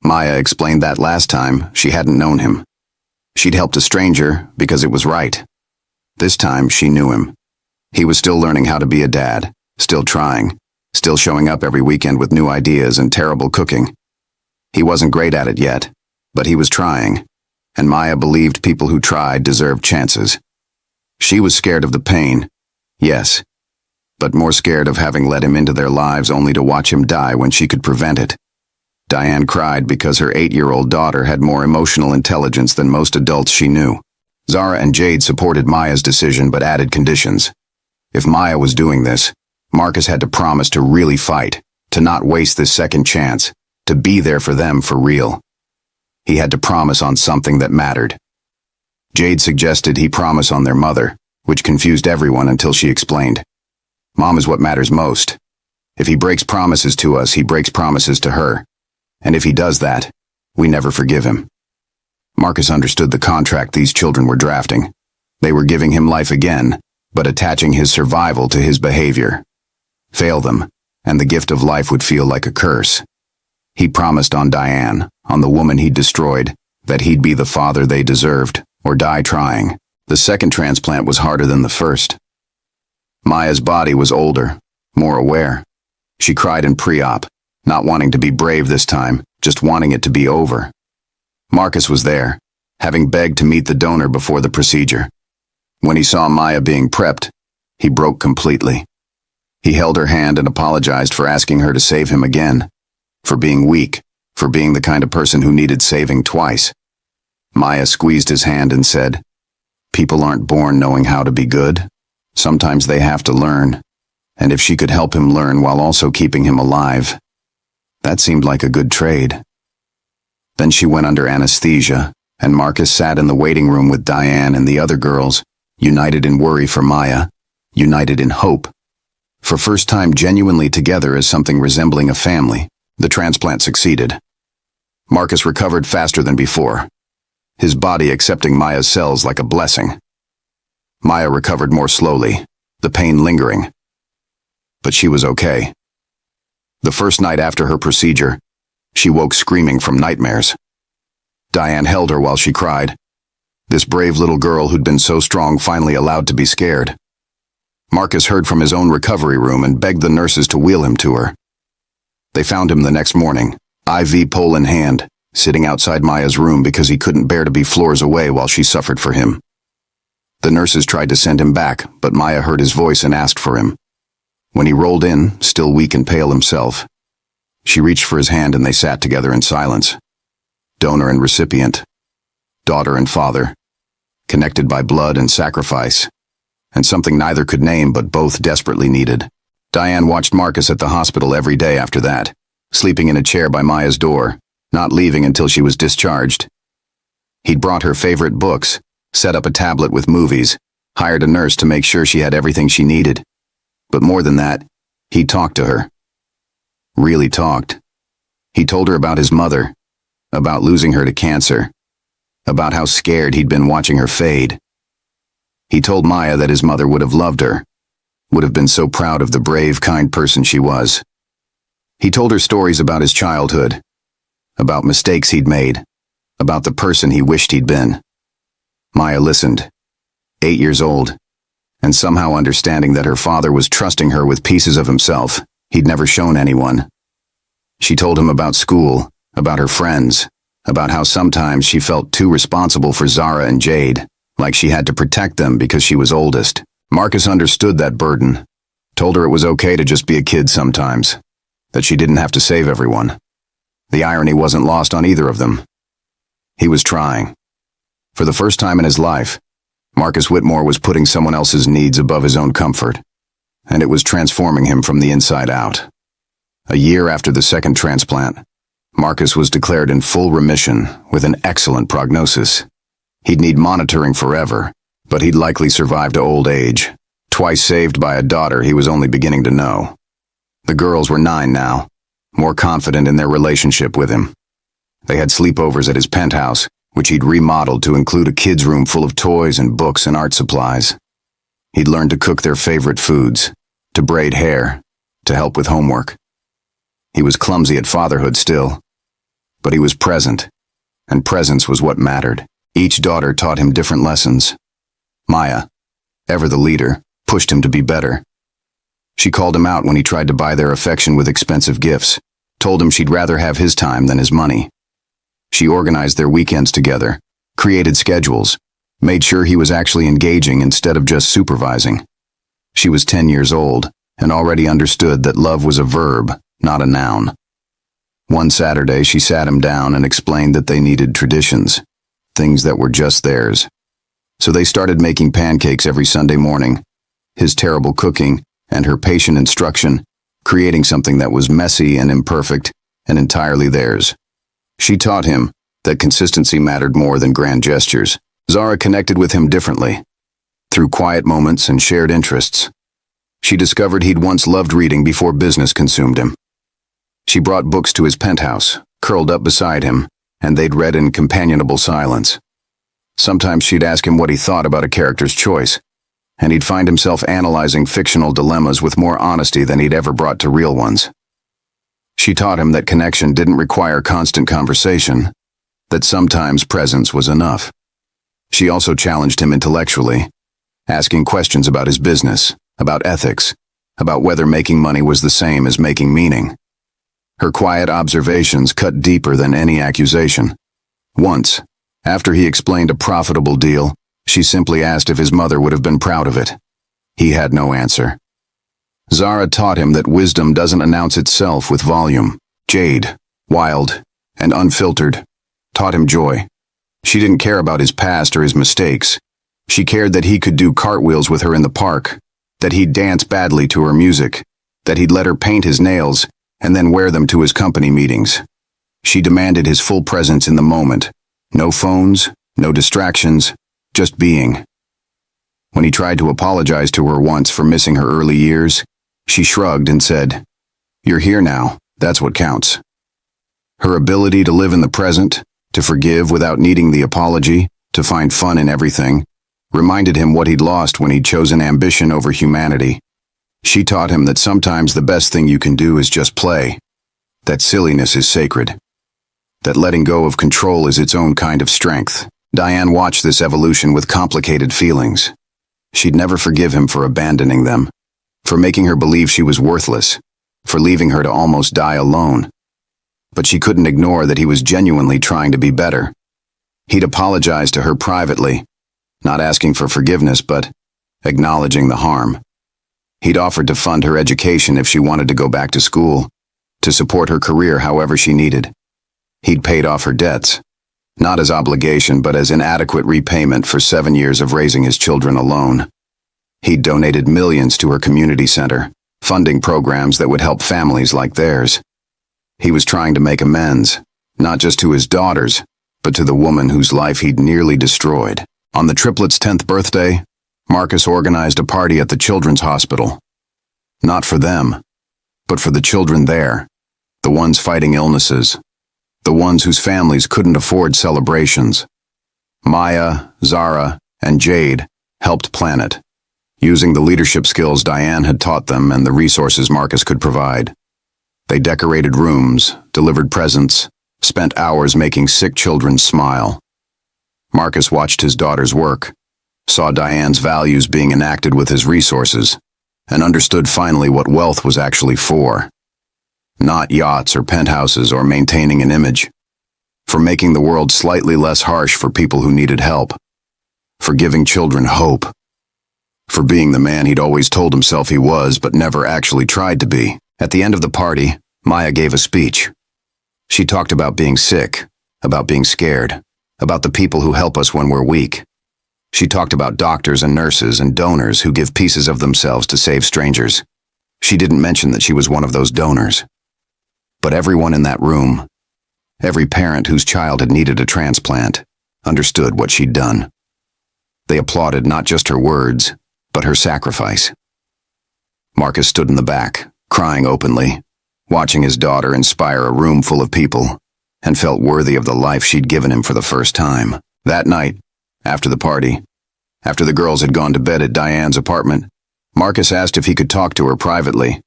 Maya explained that last time she hadn't known him. She'd helped a stranger because it was right. This time she knew him. He was still learning how to be a dad, still trying, still showing up every weekend with new ideas and terrible cooking. He wasn't great at it yet, but he was trying, and Maya believed people who tried deserved chances. She was scared of the pain, yes, but more scared of having let him into their lives only to watch him die when she could prevent it. Diane cried because her 8-year-old daughter had more emotional intelligence than most adults she knew. Zara and Jade supported Maya's decision but added conditions. If Maya was doing this, Marcus had to promise to really fight, to not waste this second chance, to be there for them for real. He had to promise on something that mattered. Jade suggested he promise on their mother, which confused everyone until she explained. Mom is what matters most. If he breaks promises to us, he breaks promises to her. And if he does that, we never forgive him. Marcus understood the contract these children were drafting. They were giving him life again, but attaching his survival to his behavior. Fail them, and the gift of life would feel like a curse. He promised on Diane, on the woman he'd destroyed, that he'd be the father they deserved, or die trying. The second transplant was harder than the first. Maya's body was older, more aware. She cried in pre-op, not wanting to be brave this time, just wanting it to be over. Marcus was there, having begged to meet the donor before the procedure. When he saw Maya being prepped, he broke completely. He held her hand and apologized for asking her to save him again, for being weak, for being the kind of person who needed saving twice. Maya squeezed his hand and said, "People aren't born knowing how to be good. Sometimes they have to learn. And if she could help him learn while also keeping him alive, that seemed like a good trade." Then she went under anesthesia, and Marcus sat in the waiting room with Diane and the other girls, united in worry for Maya, united in hope. For first time genuinely together as something resembling a family, the transplant succeeded. Marcus recovered faster than before, his body accepting Maya's cells like a blessing. Maya recovered more slowly, the pain lingering. But she was okay. The first night after her procedure, she woke screaming from nightmares. Diane held her while she cried. This brave little girl who'd been so strong finally allowed to be scared. Marcus heard from his own recovery room and begged the nurses to wheel him to her. They found him the next morning, IV pole in hand, sitting outside Maya's room because he couldn't bear to be floors away while she suffered for him. The nurses tried to send him back, but Maya heard his voice and asked for him. When he rolled in, still weak and pale himself, she reached for his hand and they sat together in silence. Donor and recipient, daughter and father, connected by blood and sacrifice, and something neither could name but both desperately needed. Diane watched Marcus at the hospital every day after that, sleeping in a chair by Maya's door, not leaving until she was discharged. He'd brought her favorite books, set up a tablet with movies, hired a nurse to make sure she had everything she needed. But more than that, he talked to her. Really talked. He told her about his mother, about losing her to cancer, about how scared he'd been watching her fade. He told Maya that his mother would have loved her, would have been so proud of the brave, kind person she was. He told her stories about his childhood, about mistakes he'd made, about the person he wished he'd been. Maya listened, 8 years old, and somehow understanding that her father was trusting her with pieces of himself he'd never shown anyone. She told him about school, about her friends, about how sometimes she felt too responsible for Zara and Jade, like she had to protect them because she was oldest. Marcus understood that burden, told her it was okay to just be a kid sometimes, that she didn't have to save everyone. The irony wasn't lost on either of them. He was trying. For the first time in his life, Marcus Whitmore was putting someone else's needs above his own comfort, and it was transforming him from the inside out. A year after the second transplant, Marcus was declared in full remission with an excellent prognosis. He'd need monitoring forever, but he'd likely survive to old age. Twice saved by a daughter he was only beginning to know. The girls were 9 now, more confident in their relationship with him. They had sleepovers at his penthouse, which he'd remodeled to include a kid's room full of toys and books and art supplies. He'd learned to cook their favorite foods, to braid hair, to help with homework. He was clumsy at fatherhood still, but he was present, and presence was what mattered. Each daughter taught him different lessons. Maya, ever the leader, pushed him to be better. She called him out when he tried to buy their affection with expensive gifts, told him she'd rather have his time than his money. She organized their weekends together, created schedules, made sure he was actually engaging instead of just supervising. She was 10 years old and already understood that love was a verb, not a noun. One Saturday, she sat him down and explained that they needed traditions, things that were just theirs. So they started making pancakes every Sunday morning, his terrible cooking and her patient instruction, creating something that was messy and imperfect and entirely theirs. She taught him that consistency mattered more than grand gestures. Zara connected with him differently, through quiet moments and shared interests. She discovered he'd once loved reading before business consumed him. She brought books to his penthouse, curled up beside him, and they'd read in companionable silence. Sometimes she'd ask him what he thought about a character's choice, and he'd find himself analyzing fictional dilemmas with more honesty than he'd ever brought to real ones. She taught him that connection didn't require constant conversation, that sometimes presence was enough. She also challenged him intellectually, asking questions about his business, about ethics, about whether making money was the same as making meaning. Her quiet observations cut deeper than any accusation. Once, after he explained a profitable deal, she simply asked if his mother would have been proud of it. He had no answer. Zara taught him that wisdom doesn't announce itself with volume. Jade, wild and unfiltered, taught him joy. She didn't care about his past or his mistakes. She cared that he could do cartwheels with her in the park, that he'd dance badly to her music, that he'd let her paint his nails and then wear them to his company meetings. She demanded his full presence in the moment. No phones, no distractions, just being. When he tried to apologize to her once for missing her early years, she shrugged and said, "You're here now, that's what counts." Her ability to live in the present, to forgive without needing the apology, to find fun in everything, reminded him what he'd lost when he'd chosen ambition over humanity. She taught him that sometimes the best thing you can do is just play, that silliness is sacred, that letting go of control is its own kind of strength. Diane watched this evolution with complicated feelings. She'd never forgive him for abandoning them, for making her believe she was worthless, for leaving her to almost die alone. But she couldn't ignore that he was genuinely trying to be better. He'd apologized to her privately, not asking for forgiveness, but acknowledging the harm. He'd offered to fund her education if she wanted to go back to school, to support her career however she needed. He'd paid off her debts, not as obligation but as inadequate repayment for 7 years of raising his children alone. He'd donated millions to her community center, funding programs that would help families like theirs. He was trying to make amends, not just to his daughters, but to the woman whose life he'd nearly destroyed. On the triplets' 10th birthday, Marcus organized a party at the children's hospital. Not for them, but for the children there, the ones fighting illnesses, the ones whose families couldn't afford celebrations. Maya, Zara, and Jade helped plan it, using the leadership skills Diane had taught them and the resources Marcus could provide. They decorated rooms, delivered presents, spent hours making sick children smile. Marcus watched his daughters work, saw Diane's values being enacted with his resources, and understood finally what wealth was actually for. Not yachts or penthouses or maintaining an image. For making the world slightly less harsh for people who needed help. For giving children hope. For being the man he'd always told himself he was but never actually tried to be. At the end of the party, Maya gave a speech. She talked about being sick, about being scared, about the people who help us when we're weak. She talked about doctors and nurses and donors who give pieces of themselves to save strangers. She didn't mention that she was one of those donors. But everyone in that room, every parent whose child had needed a transplant, understood what she'd done. They applauded not just her words, but her sacrifice. Marcus stood in the back, crying openly, watching his daughter inspire a room full of people, and felt worthy of the life she'd given him for the first time. That night, after the party, after the girls had gone to bed at Diane's apartment, Marcus asked if he could talk to her privately.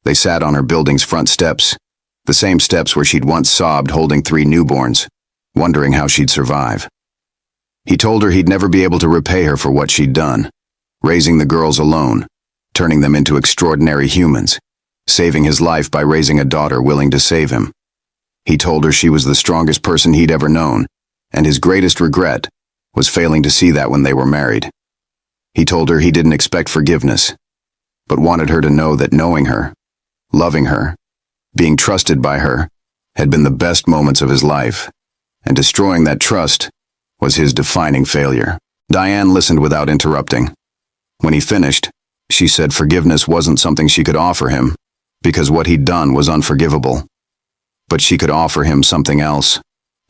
They sat on her building's front steps, the same steps where she'd once sobbed holding 3 newborns, wondering how she'd survive. He told her he'd never be able to repay her for what she'd done, raising the girls alone, turning them into extraordinary humans, saving his life by raising a daughter willing to save him. He told her she was the strongest person he'd ever known, and his greatest regret was failing to see that when they were married. He told her he didn't expect forgiveness, but wanted her to know that knowing her, loving her, being trusted by her, had been the best moments of his life, and destroying that trust was his defining failure. Diane listened without interrupting. When he finished, she said forgiveness wasn't something she could offer him, because what he'd done was unforgivable. But she could offer him something else,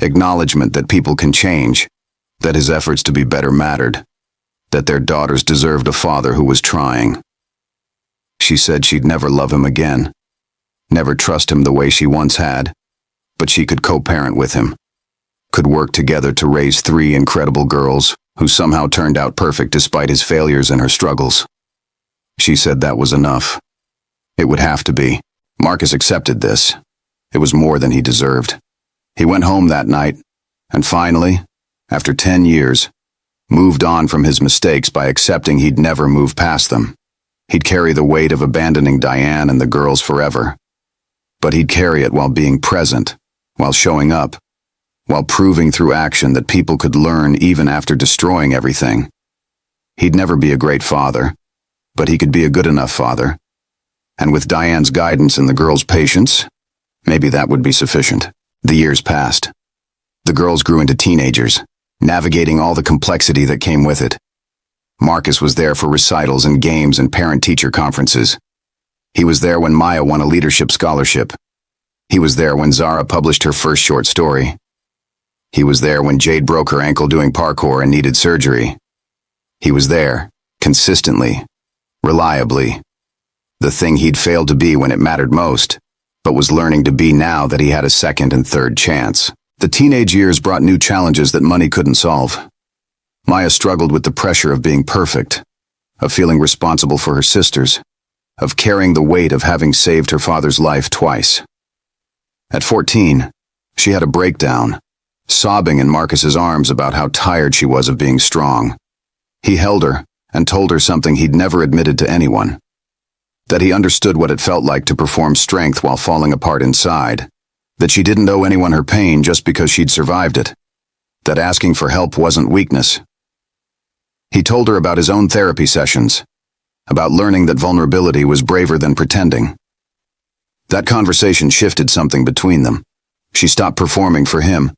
acknowledgement that people can change, that his efforts to be better mattered, that their daughters deserved a father who was trying. She said she'd never love him again, never trust him the way she once had, but she could co-parent with him, could work together to raise 3 incredible girls who somehow turned out perfect despite his failures and her struggles. She said that was enough. It would have to be. Marcus accepted this. It was more than he deserved. He went home that night, and finally, after 10 years, moved on from his mistakes by accepting he'd never move past them. He'd carry the weight of abandoning Diane and the girls forever. But he'd carry it while being present, while showing up, while proving through action that people could learn even after destroying everything. He'd never be a great father, but he could be a good enough father. And with Diane's guidance and the girls' patience, maybe that would be sufficient. The years passed. The girls grew into teenagers, navigating all the complexity that came with it. Marcus was there for recitals and games and parent-teacher conferences. He was there when Maya won a leadership scholarship. He was there when Zara published her first short story. He was there when Jade broke her ankle doing parkour and needed surgery. He was there, consistently, reliably. The thing he'd failed to be when it mattered most, but was learning to be now that he had a second and third chance. The teenage years brought new challenges that money couldn't solve. Maya struggled with the pressure of being perfect, of feeling responsible for her sisters, of carrying the weight of having saved her father's life twice. At 14, she had a breakdown, sobbing in Marcus's arms about how tired she was of being strong. He held her and told her something he'd never admitted to anyone. That he understood what it felt like to perform strength while falling apart inside. That she didn't owe anyone her pain just because she'd survived it. That asking for help wasn't weakness. He told her about his own therapy sessions, about learning that vulnerability was braver than pretending. That conversation shifted something between them. She stopped performing for him,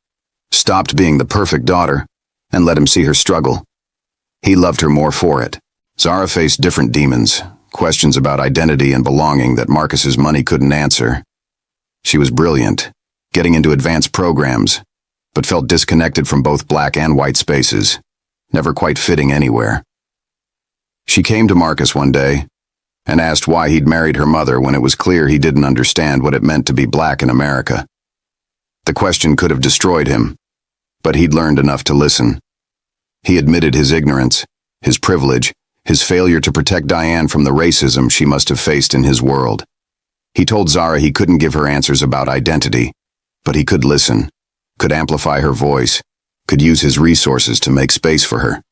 stopped being the perfect daughter, and let him see her struggle. He loved her more for it. Zara faced different demons, questions about identity and belonging that Marcus's money couldn't answer. She was brilliant, getting into advanced programs, but felt disconnected from both black and white spaces, never quite fitting anywhere. She came to Marcus one day and asked why he'd married her mother when it was clear he didn't understand what it meant to be black in America. The question could have destroyed him, but he'd learned enough to listen. He admitted his ignorance, his privilege, his failure to protect Diane from the racism she must have faced in his world. He told Zara he couldn't give her answers about identity, but he could listen, could amplify her voice, could use his resources to make space for her.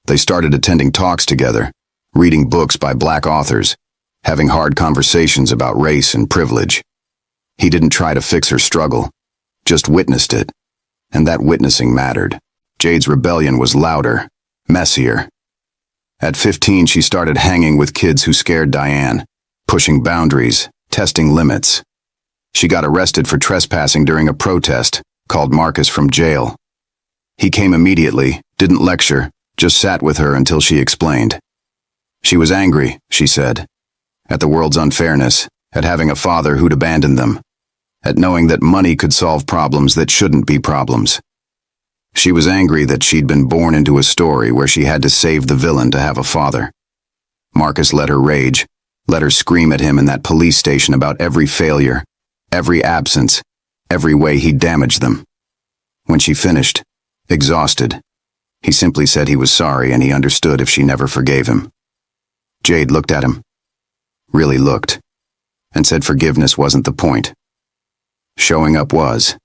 They started attending talks together, reading books by black authors, having hard conversations about race and privilege. He didn't try to fix her struggle, just witnessed it, and that witnessing mattered. Jade's rebellion was louder, messier. At 15, she started hanging with kids who scared Diane, pushing boundaries, testing limits. She got arrested for trespassing during a protest, called Marcus from jail. He came immediately, didn't lecture, just sat with her until she explained. She was angry, she said, at the world's unfairness, at having a father who'd abandoned them, at knowing that money could solve problems that shouldn't be problems. She was angry that she'd been born into a story where she had to save the villain to have a father. Marcus let her rage, let her scream at him in that police station about every failure, every absence, every way he'd damaged them. When she finished, exhausted, he simply said he was sorry and he understood if she never forgave him. Jade looked at him, really looked, and said forgiveness wasn't the point. Showing up was,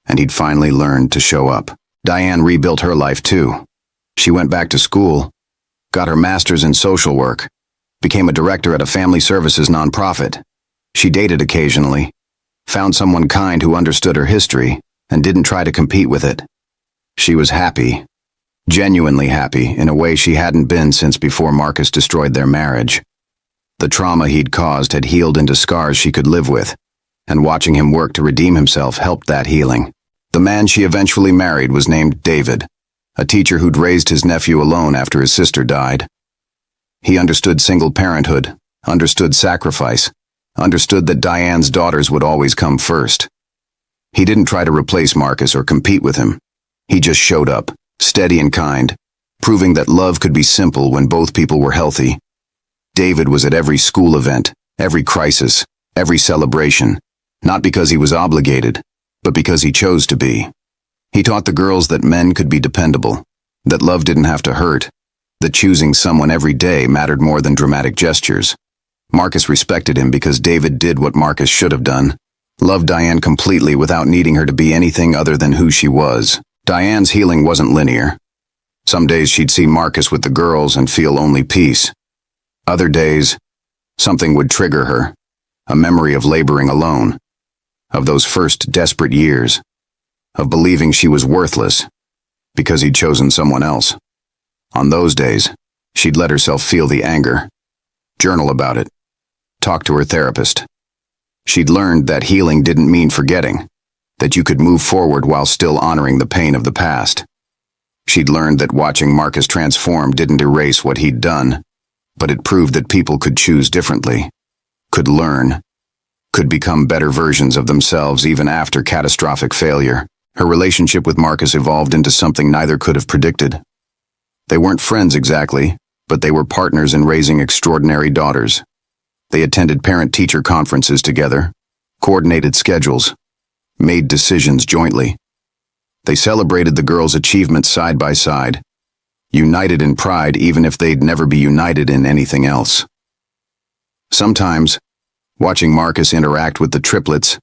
and he'd finally learned to show up. Diane rebuilt her life too. She went back to school, got her master's in social work, became a director at a family services nonprofit. She dated occasionally, found someone kind who understood her history, and didn't try to compete with it. She was happy, genuinely happy, in a way she hadn't been since before Marcus destroyed their marriage. The trauma he'd caused had healed into scars she could live with, and watching him work to redeem himself helped that healing. The man she eventually married was named David, a teacher who'd raised his nephew alone after his sister died. He understood single parenthood, understood sacrifice, understood that Diane's daughters would always come first. He didn't try to replace Marcus or compete with him. He just showed up, steady and kind, proving that love could be simple when both people were healthy. David was at every school event, every crisis, every celebration, not because he was obligated, but because he chose to be. He taught the girls that men could be dependable, that love didn't have to hurt, that choosing someone every day mattered more than dramatic gestures. Marcus respected him because David did what Marcus should have done, loved Diane completely without needing her to be anything other than who she was. Diane's healing wasn't linear. Some days she'd see Marcus with the girls and feel only peace. Other days, something would trigger her, a memory of laboring alone, of those first desperate years, of believing she was worthless because he'd chosen someone else. On those days, she'd let herself feel the anger, journal about it, talk to her therapist. She'd learned that healing didn't mean forgetting, that you could move forward while still honoring the pain of the past. She'd learned that watching Marcus transform didn't erase what he'd done, but it proved that people could choose differently, could learn, could become better versions of themselves even after catastrophic failure. Her relationship with Marcus evolved into something neither could have predicted. They weren't friends exactly, but they were partners in raising extraordinary daughters. They attended parent-teacher conferences together, coordinated schedules, made decisions jointly. They celebrated the girls' achievements side by side, united in pride even if they'd never be united in anything else. Sometimes, watching Marcus interact with the triplets,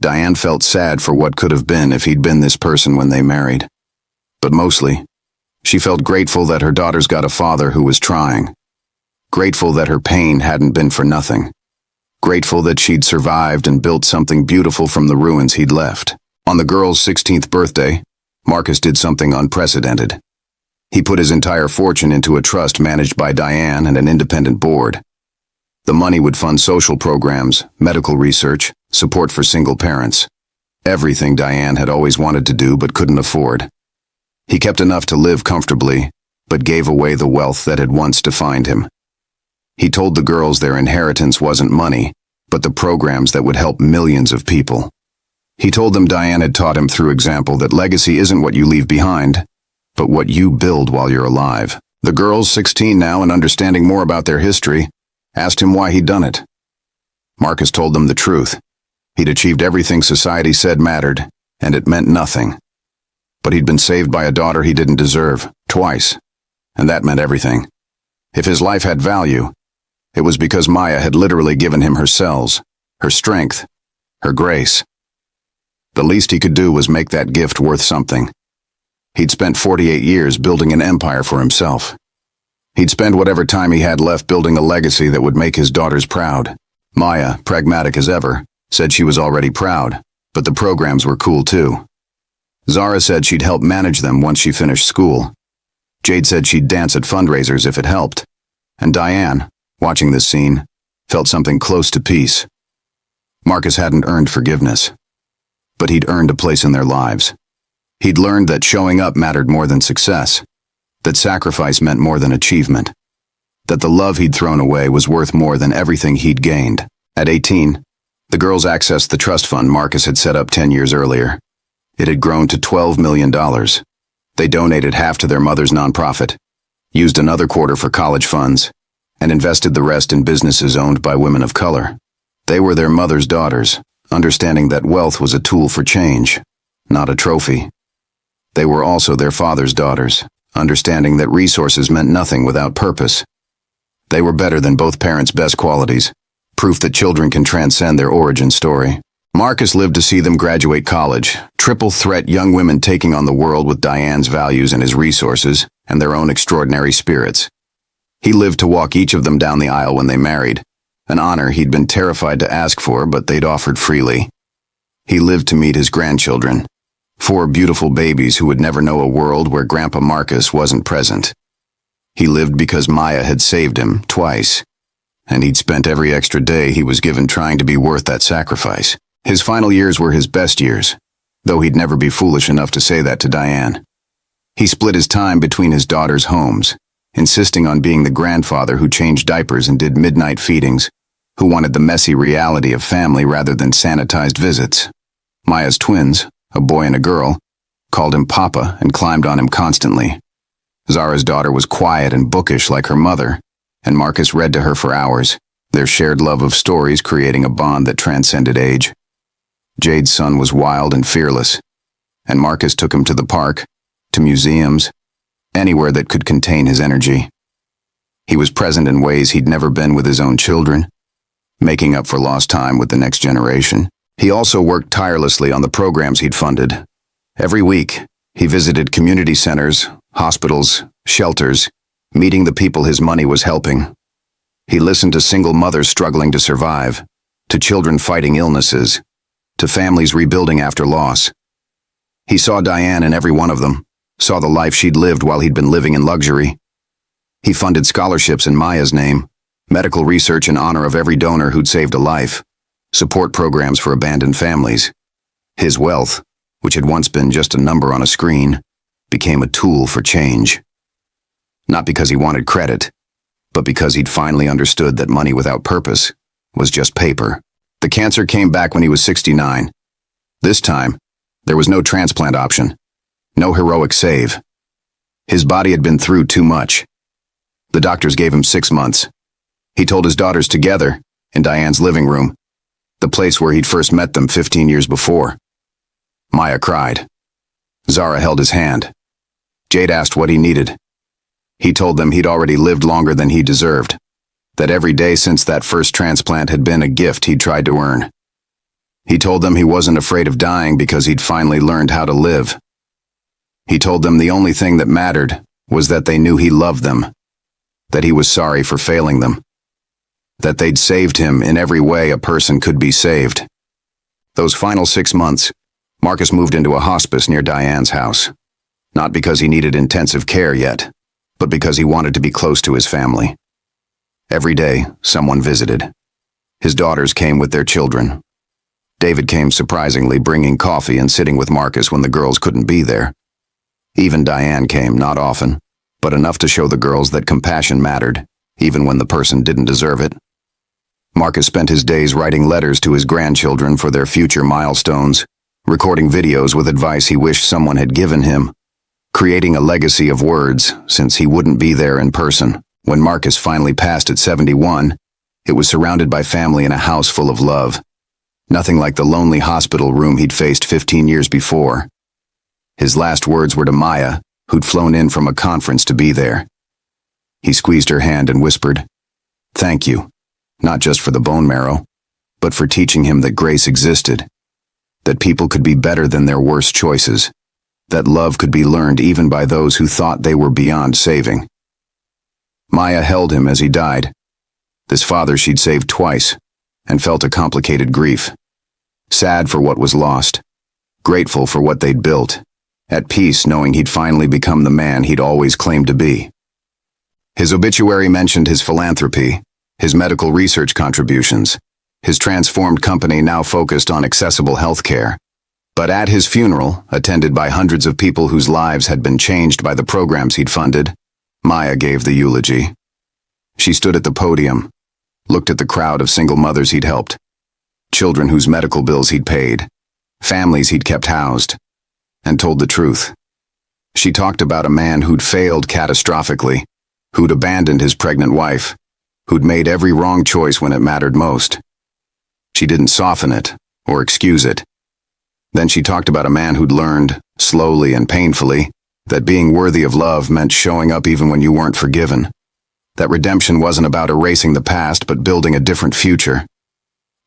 Diane felt sad for what could have been if he'd been this person when they married. But mostly, she felt grateful that her daughters got a father who was trying. Grateful that her pain hadn't been for nothing. Grateful that she'd survived and built something beautiful from the ruins he'd left. On the girl's 16th birthday, Marcus did something unprecedented. He put his entire fortune into a trust managed by Diane and an independent board. The money would fund social programs, medical research, support for single parents. Everything Diane had always wanted to do but couldn't afford. He kept enough to live comfortably, but gave away the wealth that had once defined him. He told the girls their inheritance wasn't money, but the programs that would help millions of people. He told them Diane had taught him through example that legacy isn't what you leave behind, but what you build while you're alive. The girls, 16 now and understanding more about their history, asked him why he'd done it. Marcus told them the truth. He'd achieved everything society said mattered, and it meant nothing. But he'd been saved by a daughter he didn't deserve, twice, and that meant everything. If his life had value, it was because Maya had literally given him her cells, her strength, her grace. The least he could do was make that gift worth something. He'd spent 48 years building an empire for himself. He'd spend whatever time he had left building a legacy that would make his daughters proud. Maya, pragmatic as ever, said she was already proud, but the programs were cool too. Zara said she'd help manage them once she finished school. Jade said she'd dance at fundraisers if it helped. And Diane, watching this scene, felt something close to peace. Marcus hadn't earned forgiveness, but he'd earned a place in their lives. He'd learned that showing up mattered more than success, that sacrifice meant more than achievement, that the love he'd thrown away was worth more than everything he'd gained. At 18, the girls accessed the trust fund Marcus had set up 10 years earlier. It had grown to $12 million. They donated half to their mother's nonprofit, used another quarter for college funds, and invested the rest in businesses owned by women of color. They were their mother's daughters, understanding that wealth was a tool for change, not a trophy. They were also their father's daughters, understanding that resources meant nothing without purpose. They were better than both parents' best qualities, proof that children can transcend their origin story. Marcus lived to see them graduate college, triple-threat young women taking on the world with Diane's values and his resources, and their own extraordinary spirits. He lived to walk each of them down the aisle when they married, an honor he'd been terrified to ask for but they'd offered freely. He lived to meet his grandchildren, 4 beautiful babies who would never know a world where Grandpa Marcus wasn't present. He lived because Maya had saved him twice, and he'd spent every extra day he was given trying to be worth that sacrifice. His final years were his best years, though he'd never be foolish enough to say that to Diane. He split his time between his daughters' homes, insisting on being the grandfather who changed diapers and did midnight feedings, who wanted the messy reality of family rather than sanitized visits. Maya's twins, a boy and a girl, called him Papa and climbed on him constantly. Zara's daughter was quiet and bookish like her mother, and Marcus read to her for hours, their shared love of stories creating a bond that transcended age. Jade's son was wild and fearless, and Marcus took him to the park, to museums, anywhere that could contain his energy. He was present in ways he'd never been with his own children, making up for lost time with the next generation. He also worked tirelessly on the programs he'd funded. Every week, he visited community centers, hospitals, shelters, meeting the people his money was helping. He listened to single mothers struggling to survive, to children fighting illnesses, to families rebuilding after loss. He saw Diane in every one of them, saw the life she'd lived while he'd been living in luxury. He funded scholarships in Maya's name, medical research in honor of every donor who'd saved a life, support programs for abandoned families. His wealth, which had once been just a number on a screen, became a tool for change. Not because he wanted credit, but because he'd finally understood that money without purpose was just paper. The cancer came back when he was 69. This time, there was no transplant option, no heroic save. His body had been through too much. The doctors gave him 6 months. He told his daughters together, in Diane's living room, the place where he'd first met them 15 years before. Maya cried. Zara held his hand. Jade asked what he needed. He told them he'd already lived longer than he deserved, that every day since that first transplant had been a gift he'd tried to earn. He told them he wasn't afraid of dying because he'd finally learned how to live. He told them the only thing that mattered was that they knew he loved them, that he was sorry for failing them, that they'd saved him in every way a person could be saved. Those final 6 months, Marcus moved into a hospice near Diane's house, not because he needed intensive care yet, but because he wanted to be close to his family. Every day, someone visited. His daughters came with their children. David came surprisingly, bringing coffee and sitting with Marcus when the girls couldn't be there. Even Diane came, not often, but enough to show the girls that compassion mattered, even when the person didn't deserve it. Marcus spent his days writing letters to his grandchildren for their future milestones, recording videos with advice he wished someone had given him, creating a legacy of words since he wouldn't be there in person. When Marcus finally passed at 71, it was surrounded by family in a house full of love. Nothing like the lonely hospital room he'd faced 15 years before. His last words were to Maya, who'd flown in from a conference to be there. He squeezed her hand and whispered, "Thank you, not just for the bone marrow, but for teaching him that grace existed, that people could be better than their worst choices, that love could be learned even by those who thought they were beyond saving." Maya held him as he died. This father she'd saved twice, and felt a complicated grief. Sad for what was lost, grateful for what they'd built, at peace knowing he'd finally become the man he'd always claimed to be. His obituary mentioned his philanthropy, his medical research contributions, his transformed company now focused on accessible health care. But at his funeral, attended by hundreds of people whose lives had been changed by the programs he'd funded, Maya gave the eulogy. She stood at the podium, looked at the crowd of single mothers he'd helped, children whose medical bills he'd paid, families he'd kept housed, and told the truth. She talked about a man who'd failed catastrophically, who'd abandoned his pregnant wife, who'd made every wrong choice when it mattered most. She didn't soften it or excuse it. Then she talked about a man who'd learned, slowly and painfully, that being worthy of love meant showing up even when you weren't forgiven. That redemption wasn't about erasing the past but building a different future.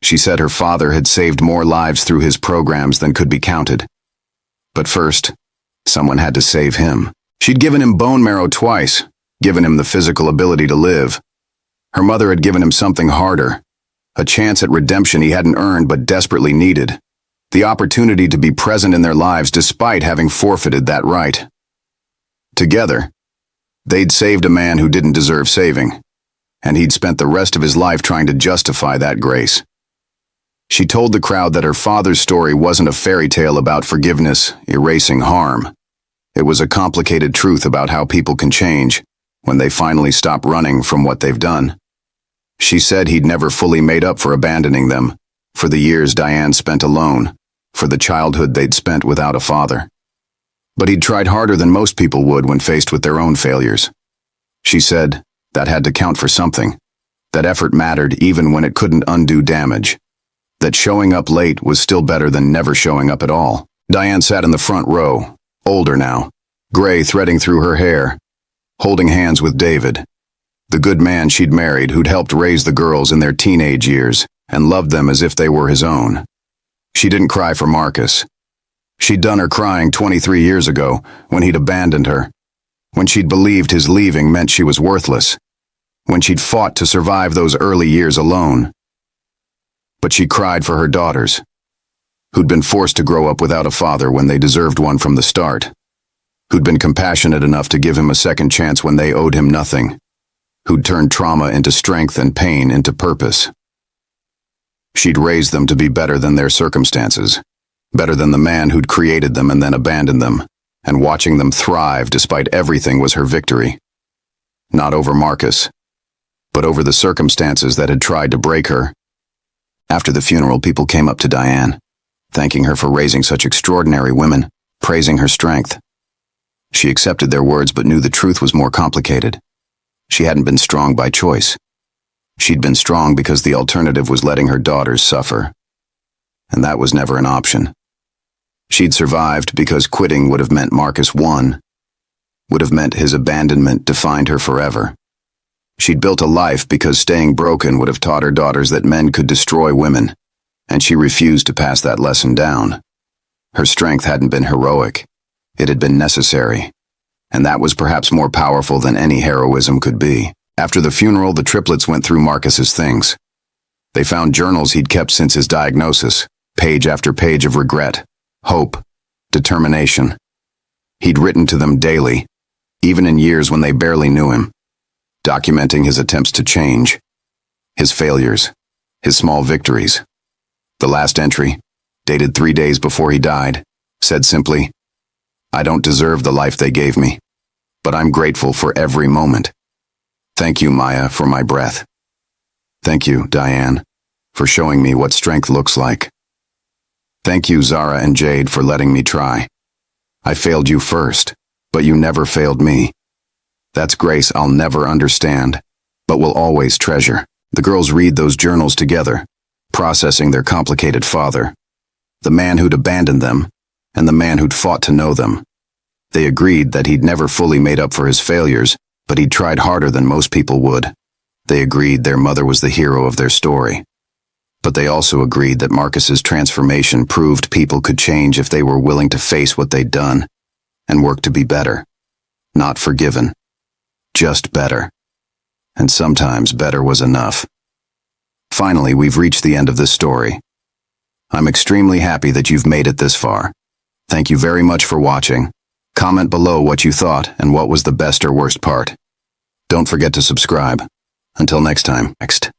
She said her father had saved more lives through his programs than could be counted. But first, someone had to save him. She'd given him bone marrow twice, given him the physical ability to live. Her mother had given him something harder, a chance at redemption he hadn't earned but desperately needed. The opportunity to be present in their lives despite having forfeited that right. Together, they'd saved a man who didn't deserve saving, and he'd spent the rest of his life trying to justify that grace. She told the crowd that her father's story wasn't a fairy tale about forgiveness erasing harm. It was a complicated truth about how people can change when they finally stop running from what they've done. She said he'd never fully made up for abandoning them, for the years Diane spent alone, for the childhood they'd spent without a father. But he'd tried harder than most people would when faced with their own failures. She said that had to count for something, that effort mattered even when it couldn't undo damage, that showing up late was still better than never showing up at all. Diane sat in the front row, older now, gray threading through her hair, holding hands with David, the good man she'd married who'd helped raise the girls in their teenage years and loved them as if they were his own. She didn't cry for Marcus. She'd done her crying 23 years ago when he'd abandoned her, when she'd believed his leaving meant she was worthless, when she'd fought to survive those early years alone. But she cried for her daughters, who'd been forced to grow up without a father when they deserved one from the start, who'd been compassionate enough to give him a second chance when they owed him nothing, who'd turned trauma into strength and pain into purpose. She'd raised them to be better than their circumstances, better than the man who'd created them and then abandoned them, and watching them thrive despite everything was her victory. Not over Marcus, but over the circumstances that had tried to break her. After the funeral, people came up to Diane, thanking her for raising such extraordinary women, praising her strength. She accepted their words but knew the truth was more complicated. She hadn't been strong by choice. She'd been strong because the alternative was letting her daughters suffer. And that was never an option. She'd survived because quitting would have meant Marcus won, would have meant his abandonment defined her forever. She'd built a life because staying broken would have taught her daughters that men could destroy women, and she refused to pass that lesson down. Her strength hadn't been heroic. It had been necessary, and that was perhaps more powerful than any heroism could be. After the funeral, the triplets went through Marcus's things. They found journals he'd kept since his diagnosis, page after page of regret, hope, determination. He'd written to them daily, even in years when they barely knew him, documenting his attempts to change, his failures, his small victories. The last entry, dated 3 days before he died, said simply, "I don't deserve the life they gave me, but I'm grateful for every moment. Thank you, Maya, for my breath. Thank you, Diane, for showing me what strength looks like. Thank you, Zara and Jade, for letting me try. I failed you first, but you never failed me. That's grace I'll never understand, but will always treasure." The girls read those journals together, processing their complicated father, the man who'd abandoned them, and the man who'd fought to know them. They agreed that he'd never fully made up for his failures, but he'd tried harder than most people would. They agreed their mother was the hero of their story. But they also agreed that Marcus's transformation proved people could change if they were willing to face what they'd done and work to be better. Not forgiven, just better. And sometimes better was enough. Finally, we've reached the end of this story. I'm extremely happy that you've made it this far. Thank you very much for watching. Comment below what you thought and what was the best or worst part. Don't forget to subscribe. Until next time. Next.